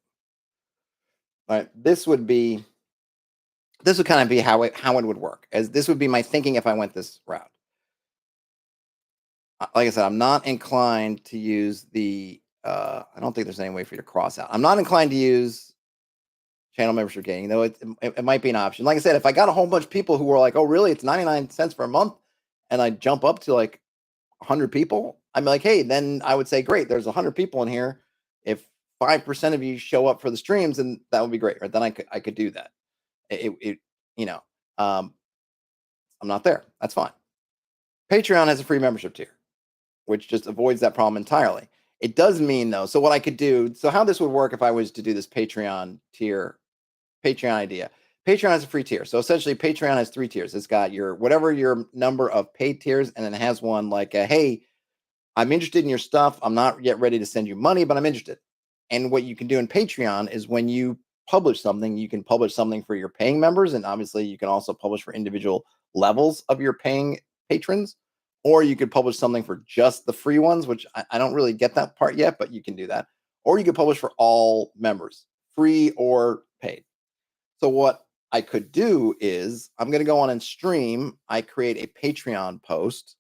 All right, this would kind of be how it would work. As this would be my thinking if I went this route. Like I said, I'm not inclined to use the. I don't think there's any way for you to cross out. I'm not inclined to use channel membership gating, though it might be an option. Like I said, if I got a whole bunch of people who were like, "Oh, really? It's 99 cents for a month," and I jump up to like 100 people, I'm like, "Hey," then I would say, "Great, there's 100 people in here. If 5% of you show up for the streams, and that would be great." Right? Then I could do that. It you know, um, I'm not there. That's fine. Patreon has a free membership tier, which just avoids that problem entirely. It does mean though, so what I could do, so how this would work if I was to do this Patreon tier, Patreon idea. Patreon has a free tier. So essentially Patreon has 3 tiers. It's got your whatever your number of paid tiers, and then it has one like hey, I'm interested in your stuff. I'm not yet ready to send you money, but I'm interested. And what you can do in Patreon is when you publish something, you can publish something for your paying members. And obviously, you can also publish for individual levels of your paying patrons. Or you could publish something for just the free ones, which I don't really get that part yet, but you can do that. Or you could publish for all members, free or paid. So, what I could do is I'm going to go on and stream. I create a Patreon post.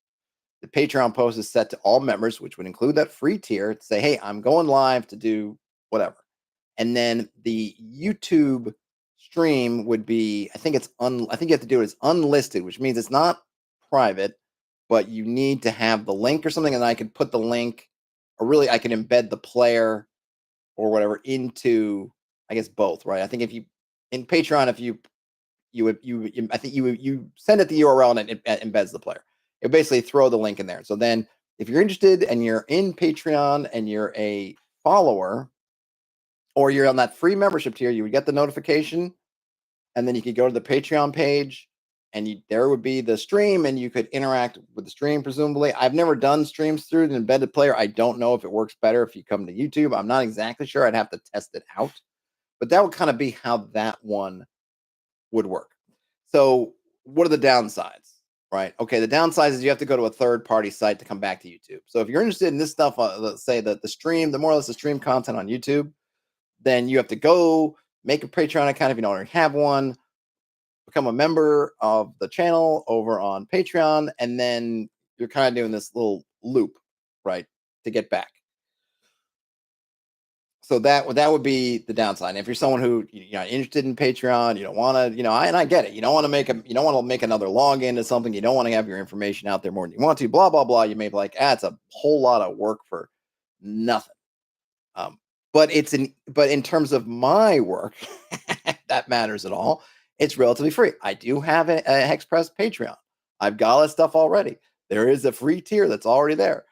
The Patreon post is set to all members, which would include that free tier to say, hey, I'm going live to do whatever. And then the YouTube stream would be, I think you have to do it as unlisted, which means it's not private, but you need to have the link or something. And I could put the link, or really I can embed the player or whatever into, I guess, both, right? I think if you, in Patreon, if I think you send it the URL and it embeds the player. It basically throw the link in there. So then if you're interested and you're in Patreon and you're a follower or you're on that free membership tier, you would get the notification and then you could go to the Patreon page and there would be the stream and you could interact with the stream, presumably. I've never done streams through an embedded player. I don't know if it works better if you come to YouTube. I'm not exactly sure. I'd have to test it out. But that would kind of be how that one would work. So, what are the downsides? Right. Okay. The downside is you have to go to a third party site to come back to YouTube. So, if you're interested in this stuff, let's say that the stream, the more or less the stream content on YouTube, then you have to go make a Patreon account if you don't already have one, become a member of the channel over on Patreon, and then you're kind of doing this little loop, right, to get back. So that would be the downside. And if you're someone who interested in Patreon, you don't want to, and I get it. You don't want to make another login to something. You don't want to have your information out there more than you want to. Blah blah blah. You may be like, it's a whole lot of work for nothing. But in terms of my work, that matters at all. It's relatively free. I do have a HexPress Patreon. I've got all that stuff already. There is a free tier that's already there.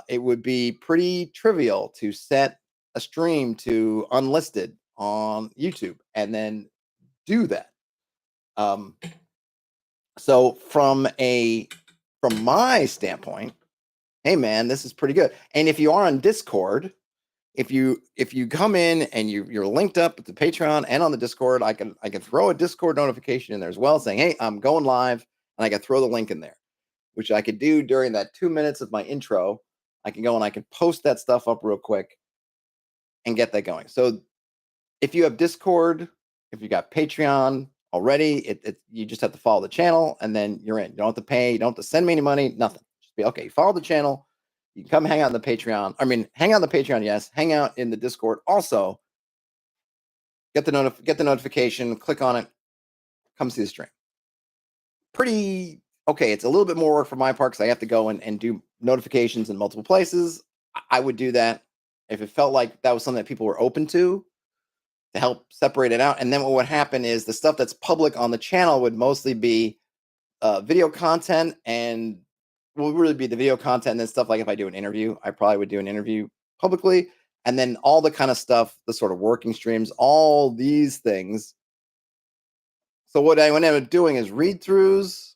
It would be pretty trivial to set a stream to unlisted on YouTube and then do that. So from my standpoint, hey man, this is pretty good. And if you are on Discord, if you come in and you're linked up with the Patreon and on the Discord, I can throw a Discord notification in there as well saying, hey, I'm going live, and I can throw the link in there, which I could do during that 2 minutes of my intro. I can go and I can post that stuff up real quick and get that going. So if you have Discord, if you got Patreon already, you just have to follow the channel and then you're in. You don't have to pay, you don't have to send me any money, nothing. Just be okay, follow the channel. You can come hang out in the Patreon. I mean, hang out in the Patreon, yes. Hang out in the Discord. Also, get the notification, click on it, come see the stream. Pretty okay. It's a little bit more work for my part because I have to go and do notifications in multiple places. I would do that if it felt like that was something that people were open to help separate it out. And then what would happen is the stuff that's public on the channel would mostly be video content, and will really be the video content and then stuff like if I do an interview, I probably would do an interview publicly. And then all the kind of stuff, the sort of working streams, all these things. So what I would end up doing is read throughs,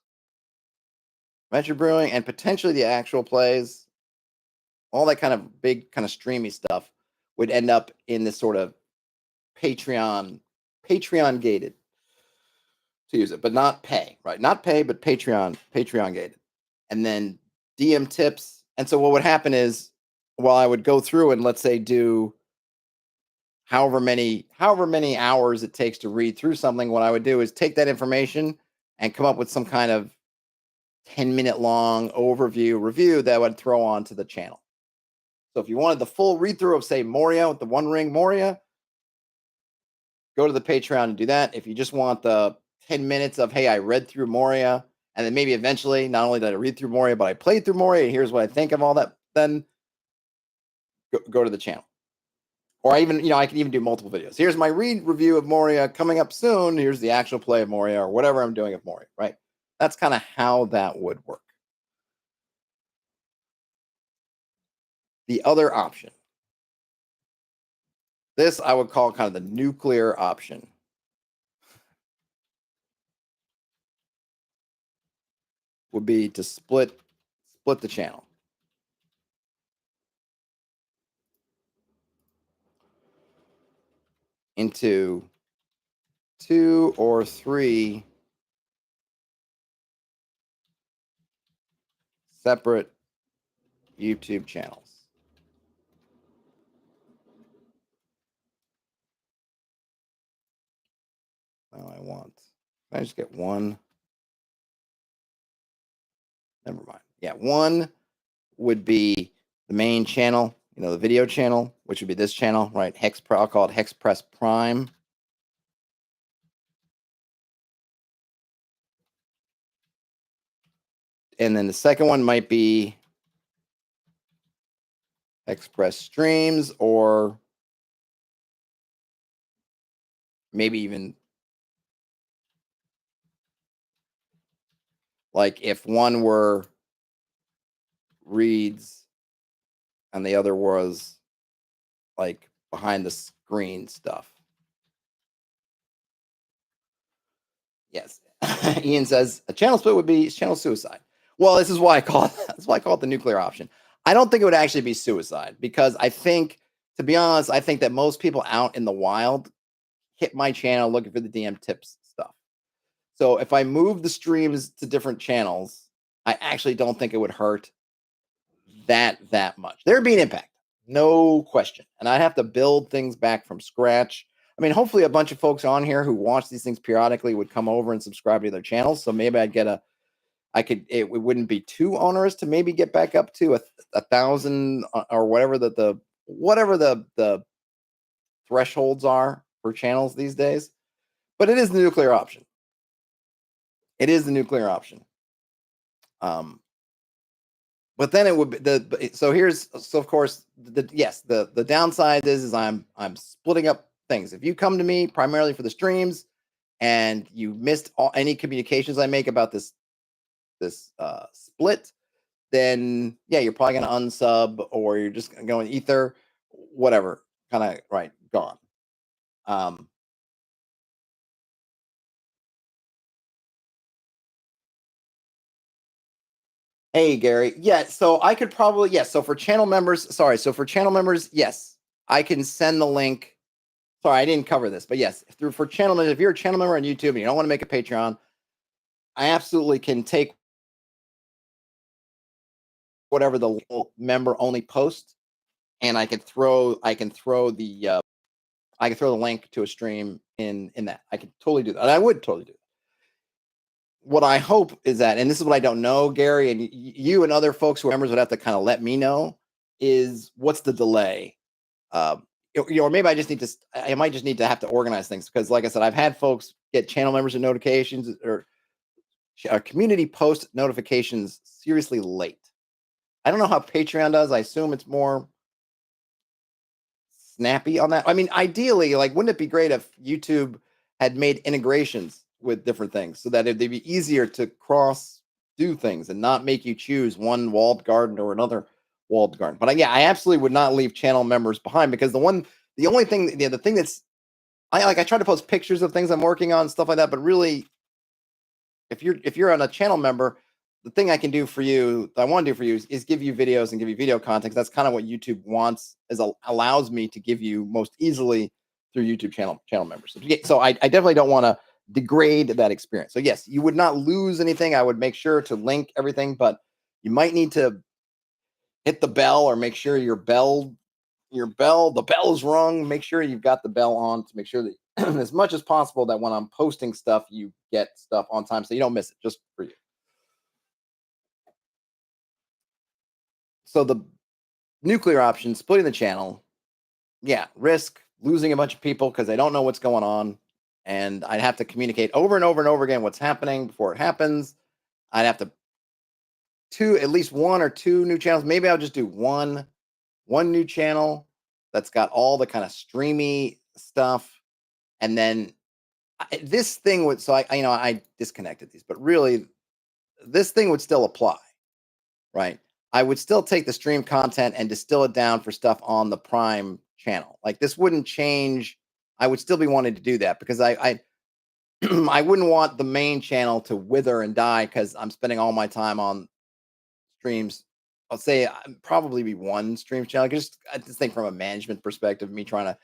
Venture Brewing, and potentially the actual plays, all that kind of big kind of streamy stuff would end up in this sort of Patreon gated to use it, but not pay, right? Not pay, but Patreon gated. And then DM tips. And so what would happen is while I would go through and let's say do however many hours it takes to read through something, what I would do is take that information and come up with some kind of 10-minute long overview review that I would throw onto the channel. So if you wanted the full read through of say Moria with the One Ring Moria, go to the Patreon and do that. If you just want the 10 minutes of, hey, I read through Moria, and then maybe eventually, not only did I read through Moria, but I played through Moria, here's what I think of all that, then go to the channel. Or I even, I can even do multiple videos. Here's my read review of Moria coming up soon. Here's the actual play of Moria or whatever I'm doing of Moria, right? That's kind of how that would work. The other option, this I would call kind of the nuclear option. Would be to split the channel. Into 2 or 3 separate YouTube channels. Oh, I just get one. Never mind. Yeah, one would be the main channel, the video channel, which would be this channel, right? I'll call it Hex Press Prime. And then the second one might be Express Streams, or maybe even like if one were reads and the other was like behind the screen stuff. Yes. Ian says a channel split would be channel suicide. Well, this is why I call it the nuclear option. I don't think it would actually be suicide because I think, to be honest, I think that most people out in the wild hit my channel looking for the DM tips stuff. So if I move the streams to different channels, I actually don't think it would hurt that much. There'd be an impact, no question. And I'd have to build things back from scratch. I mean, hopefully a bunch of folks on here who watch these things periodically would come over and subscribe to their channels. So maybe I'd get it wouldn't be too onerous to maybe get back up to 1,000 or whatever the thresholds are for channels these days. But it is the nuclear option. It is the nuclear option. But then it would be so of course the downside is I'm splitting up things. If you come to me primarily for the streams and you missed any communications I make about this split, then yeah, you're probably gonna unsub or you're just gonna go in ether, whatever, kind of right, gone. Hey, Gary. Yeah, so I could probably, yes. So for channel members, sorry. So for channel members, yes, I can send the link. Sorry, I didn't cover this, but yes, through for channel members, if you're a channel member on YouTube and you don't want to make a Patreon, I absolutely can take whatever the member only post, and I can throw the link to a stream in that. I can totally do that. And I would totally do that. What I hope is that, and this is what I don't know, Gary, and you and other folks who are members would have to kind of let me know, is what's the delay? Uh, or maybe I might just need to have to organize things because, like I said, I've had folks get channel members and notifications or community post notifications seriously late. I don't know how Patreon does. I assume it's more snappy on that. I mean, ideally, like, wouldn't it be great if YouTube had made integrations with different things so that they'd be easier to cross do things and not make you choose one walled garden or another walled garden? But yeah, I absolutely would not leave channel members behind because the only thing, the thing that's, I try to post pictures of things I'm working on, stuff like that. But really, if you're on a channel member, the thing I can do for you, that I want to do for you is give you videos and give you video content. 'Cause that's kind of what YouTube wants, is allows me to give you most easily through YouTube channel members. So, yeah, so I definitely don't want to degrade that experience. So yes, you would not lose anything. I would make sure to link everything, but you might need to hit the bell or make sure the bell is rung. Make sure you've got the bell on to make sure that as much as possible that when I'm posting stuff, you get stuff on time so you don't miss it, just for you. So the nuclear option, splitting the channel, yeah, risk losing a bunch of people because they don't know what's going on. And I'd have to communicate over and over and over again what's happening before it happens. I'd have to at least one or two new channels. Maybe I'll just do one new channel that's got all the kind of streamy stuff. And then this thing would, so I disconnected these, but really this thing would still apply, right? I would still take the stream content and distill it down for stuff on the Prime channel. Like, this wouldn't change. I would still be wanting to do that because I I wouldn't want the main channel to wither and die because I'm spending all my time on streams. I'll say probably be one stream channel. I just think from a management perspective, me trying to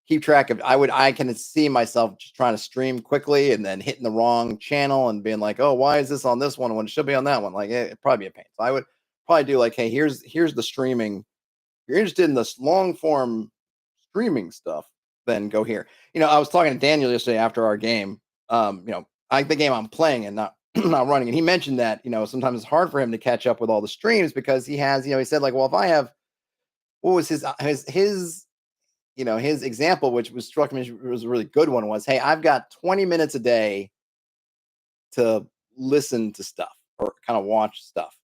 keep track of, I can see myself just trying to stream quickly and then hitting the wrong channel and being like, oh, why is this on this one when it should be on that one? Like, it'd probably be a pain. So I would probably do like, hey, here's the streaming. If you're interested in this long form streaming stuff, then go here. I was talking to Daniel yesterday after our game. I like the game I'm playing and not not running. And he mentioned that, sometimes it's hard for him to catch up with all the streams because he has, he said, like, well, if I have, what was his example, which was struck me as was a really good one, was, hey, I've got 20 minutes a day to listen to stuff or kind of watch stuff.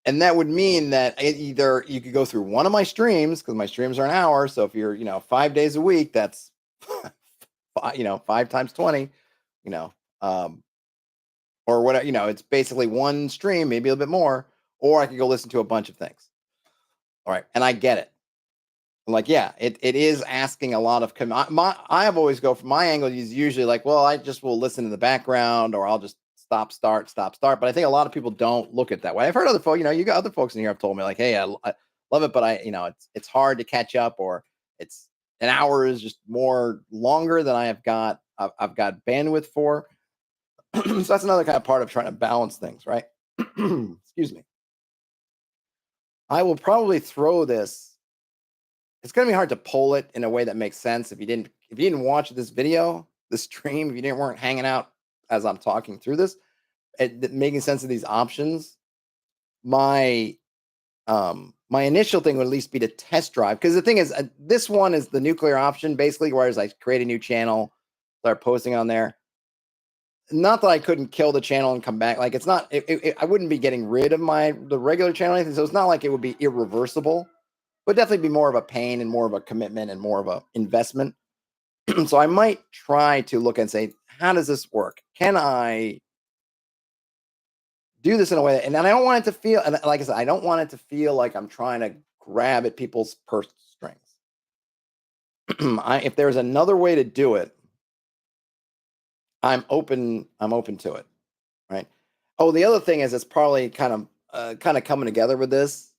And that would mean that either you could go through one of my streams, because my streams are an hour. So if you're, 5 days a week, that's, 5 times 20, you know, um, or whatever, it's basically one stream, maybe a little bit more, or I could go listen to a bunch of things. All right. And I get it. Like, yeah, it is asking a lot of I have always go from my angle is usually like, well, I just will listen in the background or I'll just stop start. But I think a lot of people don't look at that way. I've heard other folks, you got other folks in here have told me like, hey, I love it, but it's hard to catch up, or it's an hour is just more longer than I've got bandwidth for. So that's another kind of part of trying to balance things, right? Excuse me. I will probably throw this. It's going to be hard to pull it in a way that makes sense if you didn't watch this video, the stream, if you didn't weren't hanging out as I'm talking through this, making sense of these options. My my initial thing would at least be to test drive, because the thing is, this one is the nuclear option basically, whereas I create a new channel, start posting on there. Not that I couldn't kill the channel and come back. Like, it's not. I wouldn't be getting rid of the regular channel or anything, so it's not like it would be irreversible. Would definitely be more of a pain and more of a commitment and more of a investment. So I might try to look and say, how does this work? Can I do this in a way and I don't want it to feel, and like I said, I don't want it to feel like I'm trying to grab at people's purse strings. If there's another way to do it, I'm open to it. Right. Oh, the other thing is it's probably kind of coming together with this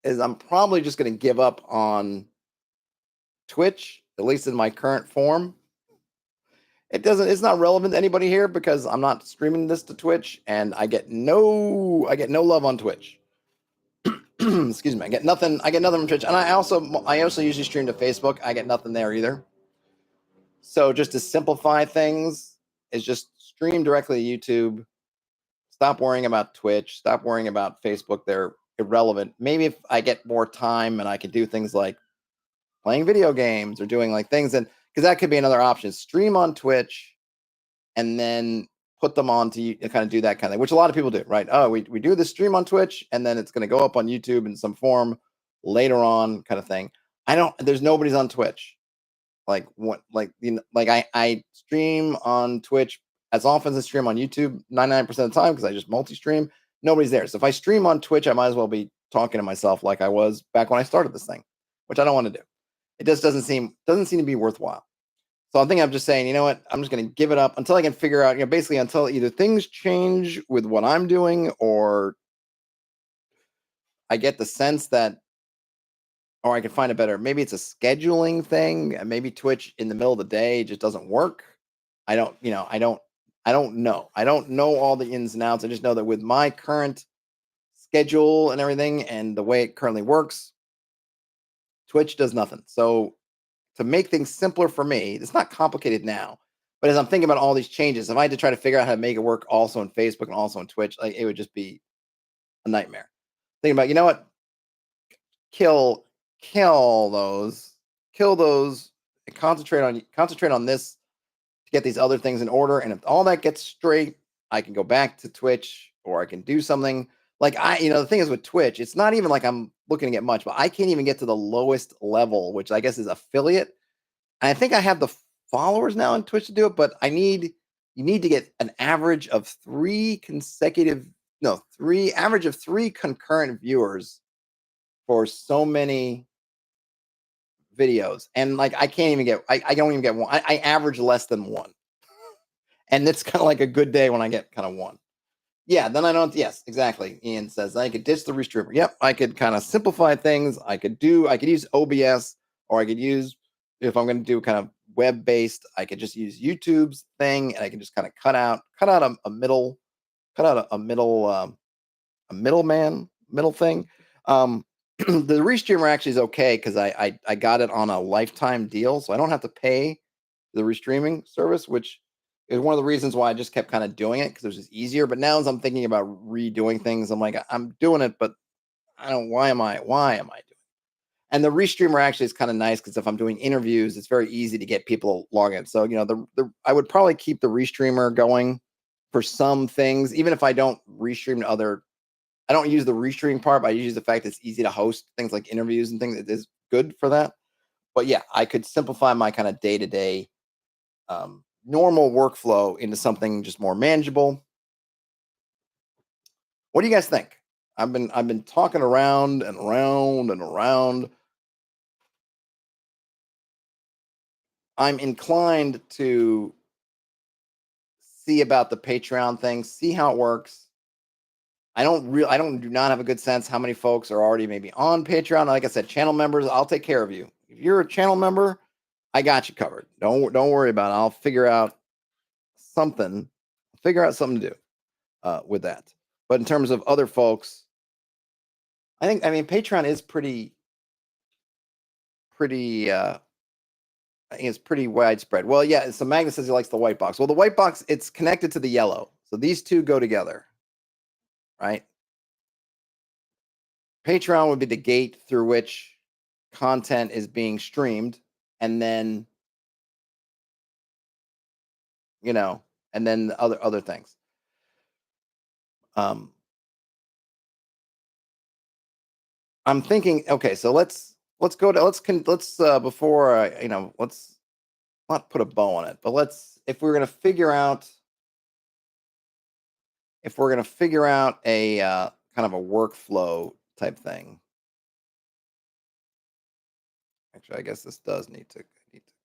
is I'm probably just going to give up on Twitch, at least in my current form. It's not relevant to anybody here because I'm not streaming this to Twitch and I get no love on Twitch. Excuse me. I get nothing from Twitch. And I also usually stream to Facebook. I get nothing there either. So just to simplify things is just stream directly to YouTube. Stop worrying about Twitch. Stop worrying about Facebook. They're irrelevant. Maybe if I get more time and I can do things like playing video games or doing like things, and because that could be another option. Stream on Twitch and then put them on to kind of do that kind of thing, which a lot of people do, right? Oh, we do the stream on Twitch and then it's going to go up on YouTube in some form later on, kind of thing. There's nobody's on Twitch. Like what, like, I stream on Twitch as often as I stream on YouTube 99% of the time because I just multi-stream. Nobody's there. So if I stream on Twitch, I might as well be talking to myself like I was back when I started this thing, which I don't want to do. It just doesn't seem to be worthwhile. So I think I'm just saying, you know what? I'm just going to give it up until I can figure out, basically until either things change with what I'm doing or I get the sense that, or I can find a better, maybe it's a scheduling thing. Maybe Twitch in the middle of the day just doesn't work. I don't know. I don't know all the ins and outs. I just know that with my current schedule and everything and the way it currently works, Twitch does nothing. So to make things simpler for me, it's not complicated now, but as I'm thinking about all these changes, if I had to try to figure out how to make it work also on Facebook and also on Twitch, like it would just be a nightmare. Thinking about, you know what? Kill those, and concentrate on this to get these other things in order. And if all that gets straight, I can go back to Twitch or I can do something like the thing is with Twitch, it's not even like I'm looking to get much, but I can't even get to the lowest level, which I guess is affiliate. And I think I have the followers now on Twitch to do it, but you need to get an average of three concurrent viewers for so many videos. And like I can't even get I don't even get one. I average less than one. And it's kind of like a good day when I get kind of one. Yeah, then I don't. Yes, exactly. Ian says I could ditch the restreamer. Yep, I could kind of simplify things. I could use OBS, or I could use, if I'm going to do kind of web based, I could just use YouTube's thing, and I can just kind of cut out a middle, a middle thing. The restreamer actually is okay because I got it on a lifetime deal, so I don't have to pay the restreaming service, which is one of the reasons why I just kept kind of doing it because it was just easier. But now as I'm thinking about redoing things, I'm like, I'm doing it, but I don't. Why am I doing it? And the restreamer actually is kind of nice because if I'm doing interviews, it's very easy to get people log in. So I would probably keep the restreamer going for some things, even if I don't restream to other. I don't use the restream part, but I use the fact that it's easy to host things like interviews and things. It is good for that. But yeah, I could simplify my kind of day-to-day normal workflow into something just more manageable. What do you guys think? I've been talking around and around and around. I'm inclined to see about the Patreon thing, see how it works. I do not have a good sense how many folks are already maybe on Patreon. Like I said, channel members, I'll take care of you. If you're a channel member, I got you covered. Don't worry about it. I'll figure out something to do with that. But in terms of other folks, I mean Patreon is pretty I think it's pretty widespread. Well, yeah, so Magnus says he likes the white box. Well, the white box, it's connected to the yellow. So these two go together, right? Patreon would be the gate through which content is being streamed, and then and then the other things. I'm thinking, okay, so let's before let's not put a bow on it, but if we're gonna figure out a kind of a workflow type thing. Actually, I guess this does need to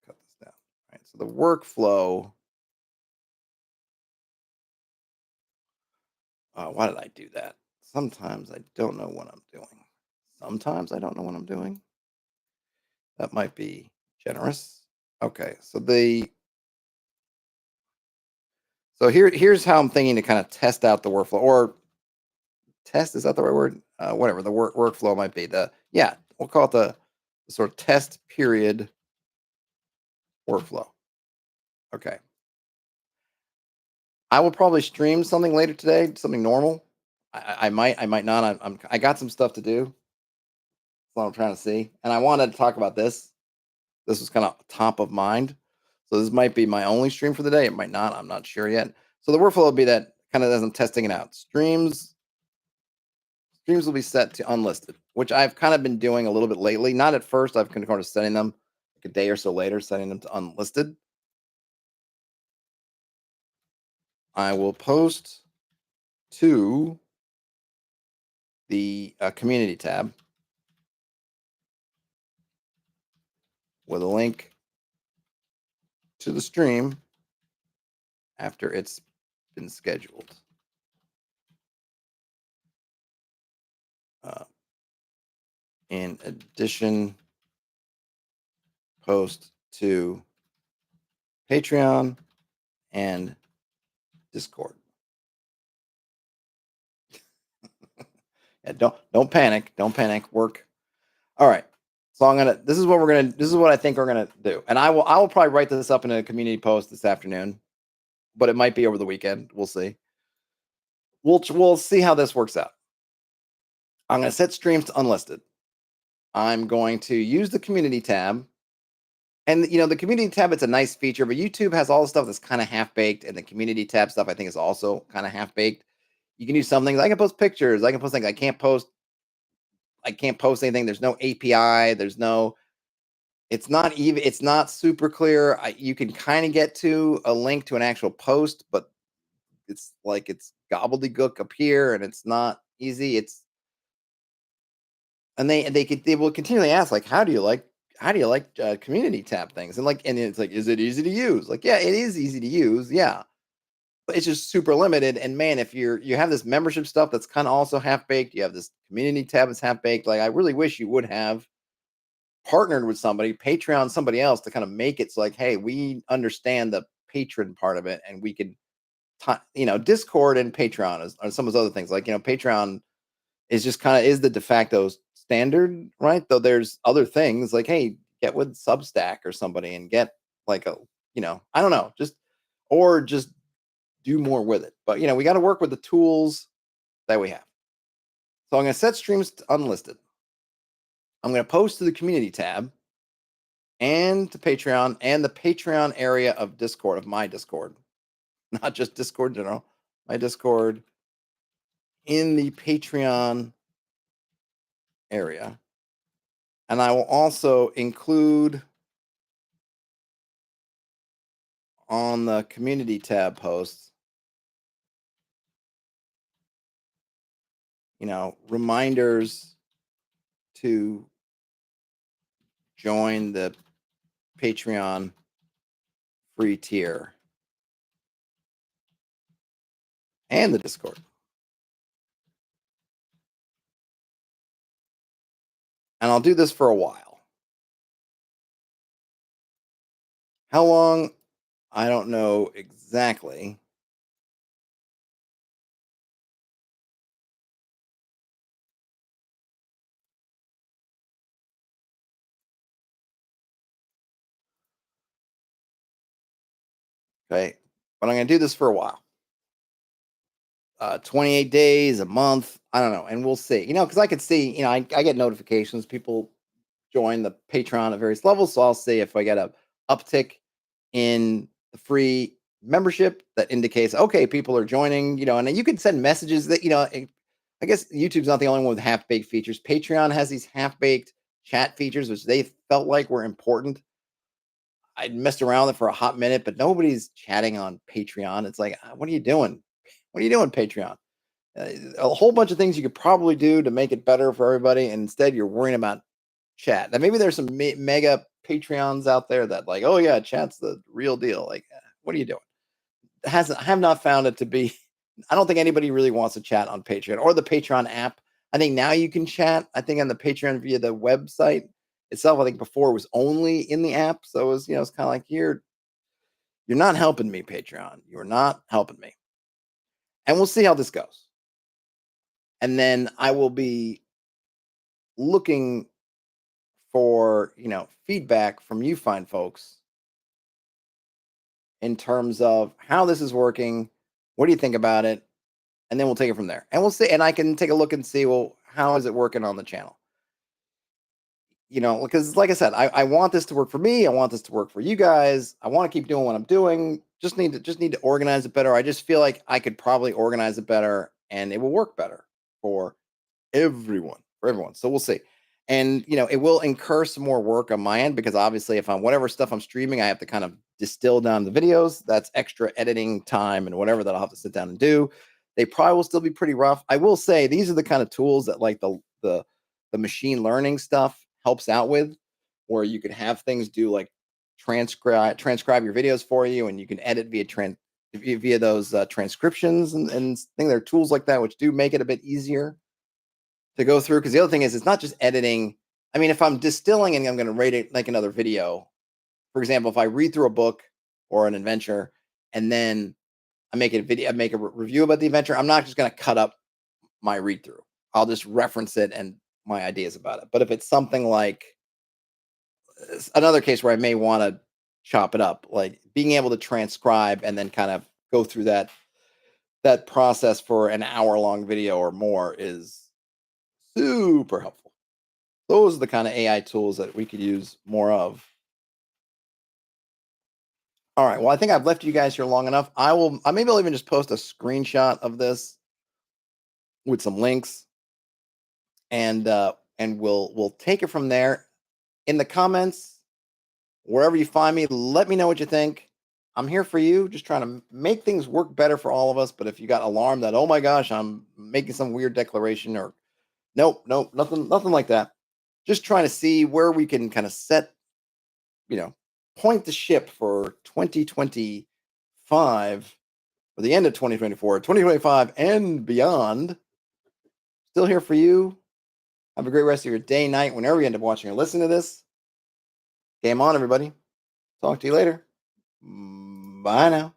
cut this down. All right, so the workflow. Why did I do that? Sometimes I don't know what I'm doing. Sometimes I don't know what I'm doing. That might be generous. Okay, here's how I'm thinking to kind of test out the workflow, or test, is that the right word? Whatever the workflow might be. We'll call it the sort of test period workflow. Okay, I will probably stream something later today, something normal. I might not. I got some stuff to do. That's what I'm trying to see, and I wanted to talk about this. This was kind of top of mind. So this might be my only stream for the day. It might not. I'm not sure yet. So the workflow will be that kind of as I'm testing it out. Streams will be set to unlisted, which I've kind of been doing a little bit lately. Not at first. I've kind of setting them like a day or so later, setting them to unlisted. I will post to the community tab with a link to the stream after it's been scheduled. In addition, post to Patreon and Discord. Yeah, don't panic. Don't panic. Work. All right. So this is what I think we're gonna do. And I will probably write this up in a community post this afternoon, but it might be over the weekend. We'll see. We'll see how this works out. I'm gonna set streams to unlisted. I'm going to use the community tab. And the community tab, it's a nice feature, but YouTube has all the stuff that's kind of half baked, and the community tab stuff I think is also kind of half baked. You can do some things. I can post pictures. I can post things. I can't post anything. There's no API. There's no. It's not even. It's not super clear. You can kind of get to a link to an actual post, but it's like it's gobbledygook up here, and it's not easy. They will continually ask, like, how do you like community tab things, and it's like, is it easy to use? Like, yeah, it is easy to use. Yeah, but it's just super limited. And man, if you have this membership stuff that's kind of also half baked, you have this community tab that's half baked. Like, I really wish you would have partnered with somebody, Patreon, somebody else, to kind of make it so, like, hey, we understand the patron part of it, and we can, Discord and Patreon are some of those other things. Like, Patreon is just kind of is the de facto standard, right? Though there's other things like, hey, get with Substack or somebody and get like I don't know, just do more with it. But we got to work with the tools that we have. So I'm going to set streams to unlisted. I'm going to post to the community tab and to Patreon and the Patreon area of Discord, of my Discord, not just Discord in general, my Discord in the Patreon area. And I will also include on the community tab posts, reminders to join the Patreon free tier and the Discord. And I'll do this for a while. How long? I don't know exactly. Okay. But I'm going to do this for a while. 28 days, a month. I don't know. And we'll see. Because I could see, I get notifications. People join the Patreon at various levels. So I'll see if I get a uptick in the free membership that indicates, okay, people are joining, and then you can send messages that, I guess YouTube's not the only one with half baked features. Patreon has these half baked chat features, which they felt like were important. I messed around with it for a hot minute, but nobody's chatting on Patreon. It's like, what are you doing? What are you doing, Patreon? A whole bunch of things you could probably do to make it better for everybody. And instead, you're worrying about chat. Now, maybe there's some mega Patreons out there that like, oh yeah, chat's the real deal. Like, what are you doing? I have not found it to be I don't think anybody really wants to chat on Patreon or the Patreon app. I think now you can chat. I think on the Patreon via the website itself. I think before it was only in the app, so it was it's kind of like you're not helping me, Patreon. You're not helping me, and we'll see how this goes. And then I will be looking for feedback from you fine folks in terms of how this is working. What do you think about it? And then we'll take it from there. And we'll see. And I can take a look and see, well, how is it working on the channel? Because like I said, I want this to work for me. I want this to work for you guys. I want to keep doing what I'm doing. Just need to organize it better. I just feel like I could probably organize it better and it will work better for everyone. So we'll see. And it will incur some more work on my end because obviously if I'm whatever stuff I'm streaming, I have to kind of distill down the videos. That's extra editing time and whatever that I'll have to sit down and do. They probably will still be pretty rough. I will say these are the kind of tools that like the machine learning stuff helps out with, where you could have things do like transcribe your videos for you, and you can edit via those transcriptions and things. There are tools like that which do make it a bit easier to go through. Because the other thing is, it's not just editing. I mean, if I'm distilling and I'm going to rate it like another video, for example, if I read through a book or an adventure and then I make a video, I make a review about the adventure, I'm not just going to cut up my read through. I'll just reference it and my ideas about it. But if it's something like another case where I may want to chop it up, like being able to transcribe and then kind of go through that process for an hour-long video or more is super helpful. Those are the kind of AI tools that we could use more of. All right. Well, I think I've left you guys here long enough. Maybe I'll even just post a screenshot of this with some links, and we'll take it from there. In the comments, wherever you find me, let me know what you think. I'm here for you, just trying to make things work better for all of us. But if you got alarmed that, oh my gosh, I'm making some weird declaration, or nope, nothing like that. Just trying to see where we can kind of point the ship for 2025, or the end of 2024, 2025 and beyond. Still here for you. Have a great rest of your day, night, whenever you end up watching or listening to this. Game on, everybody. Talk to you later. Bye now.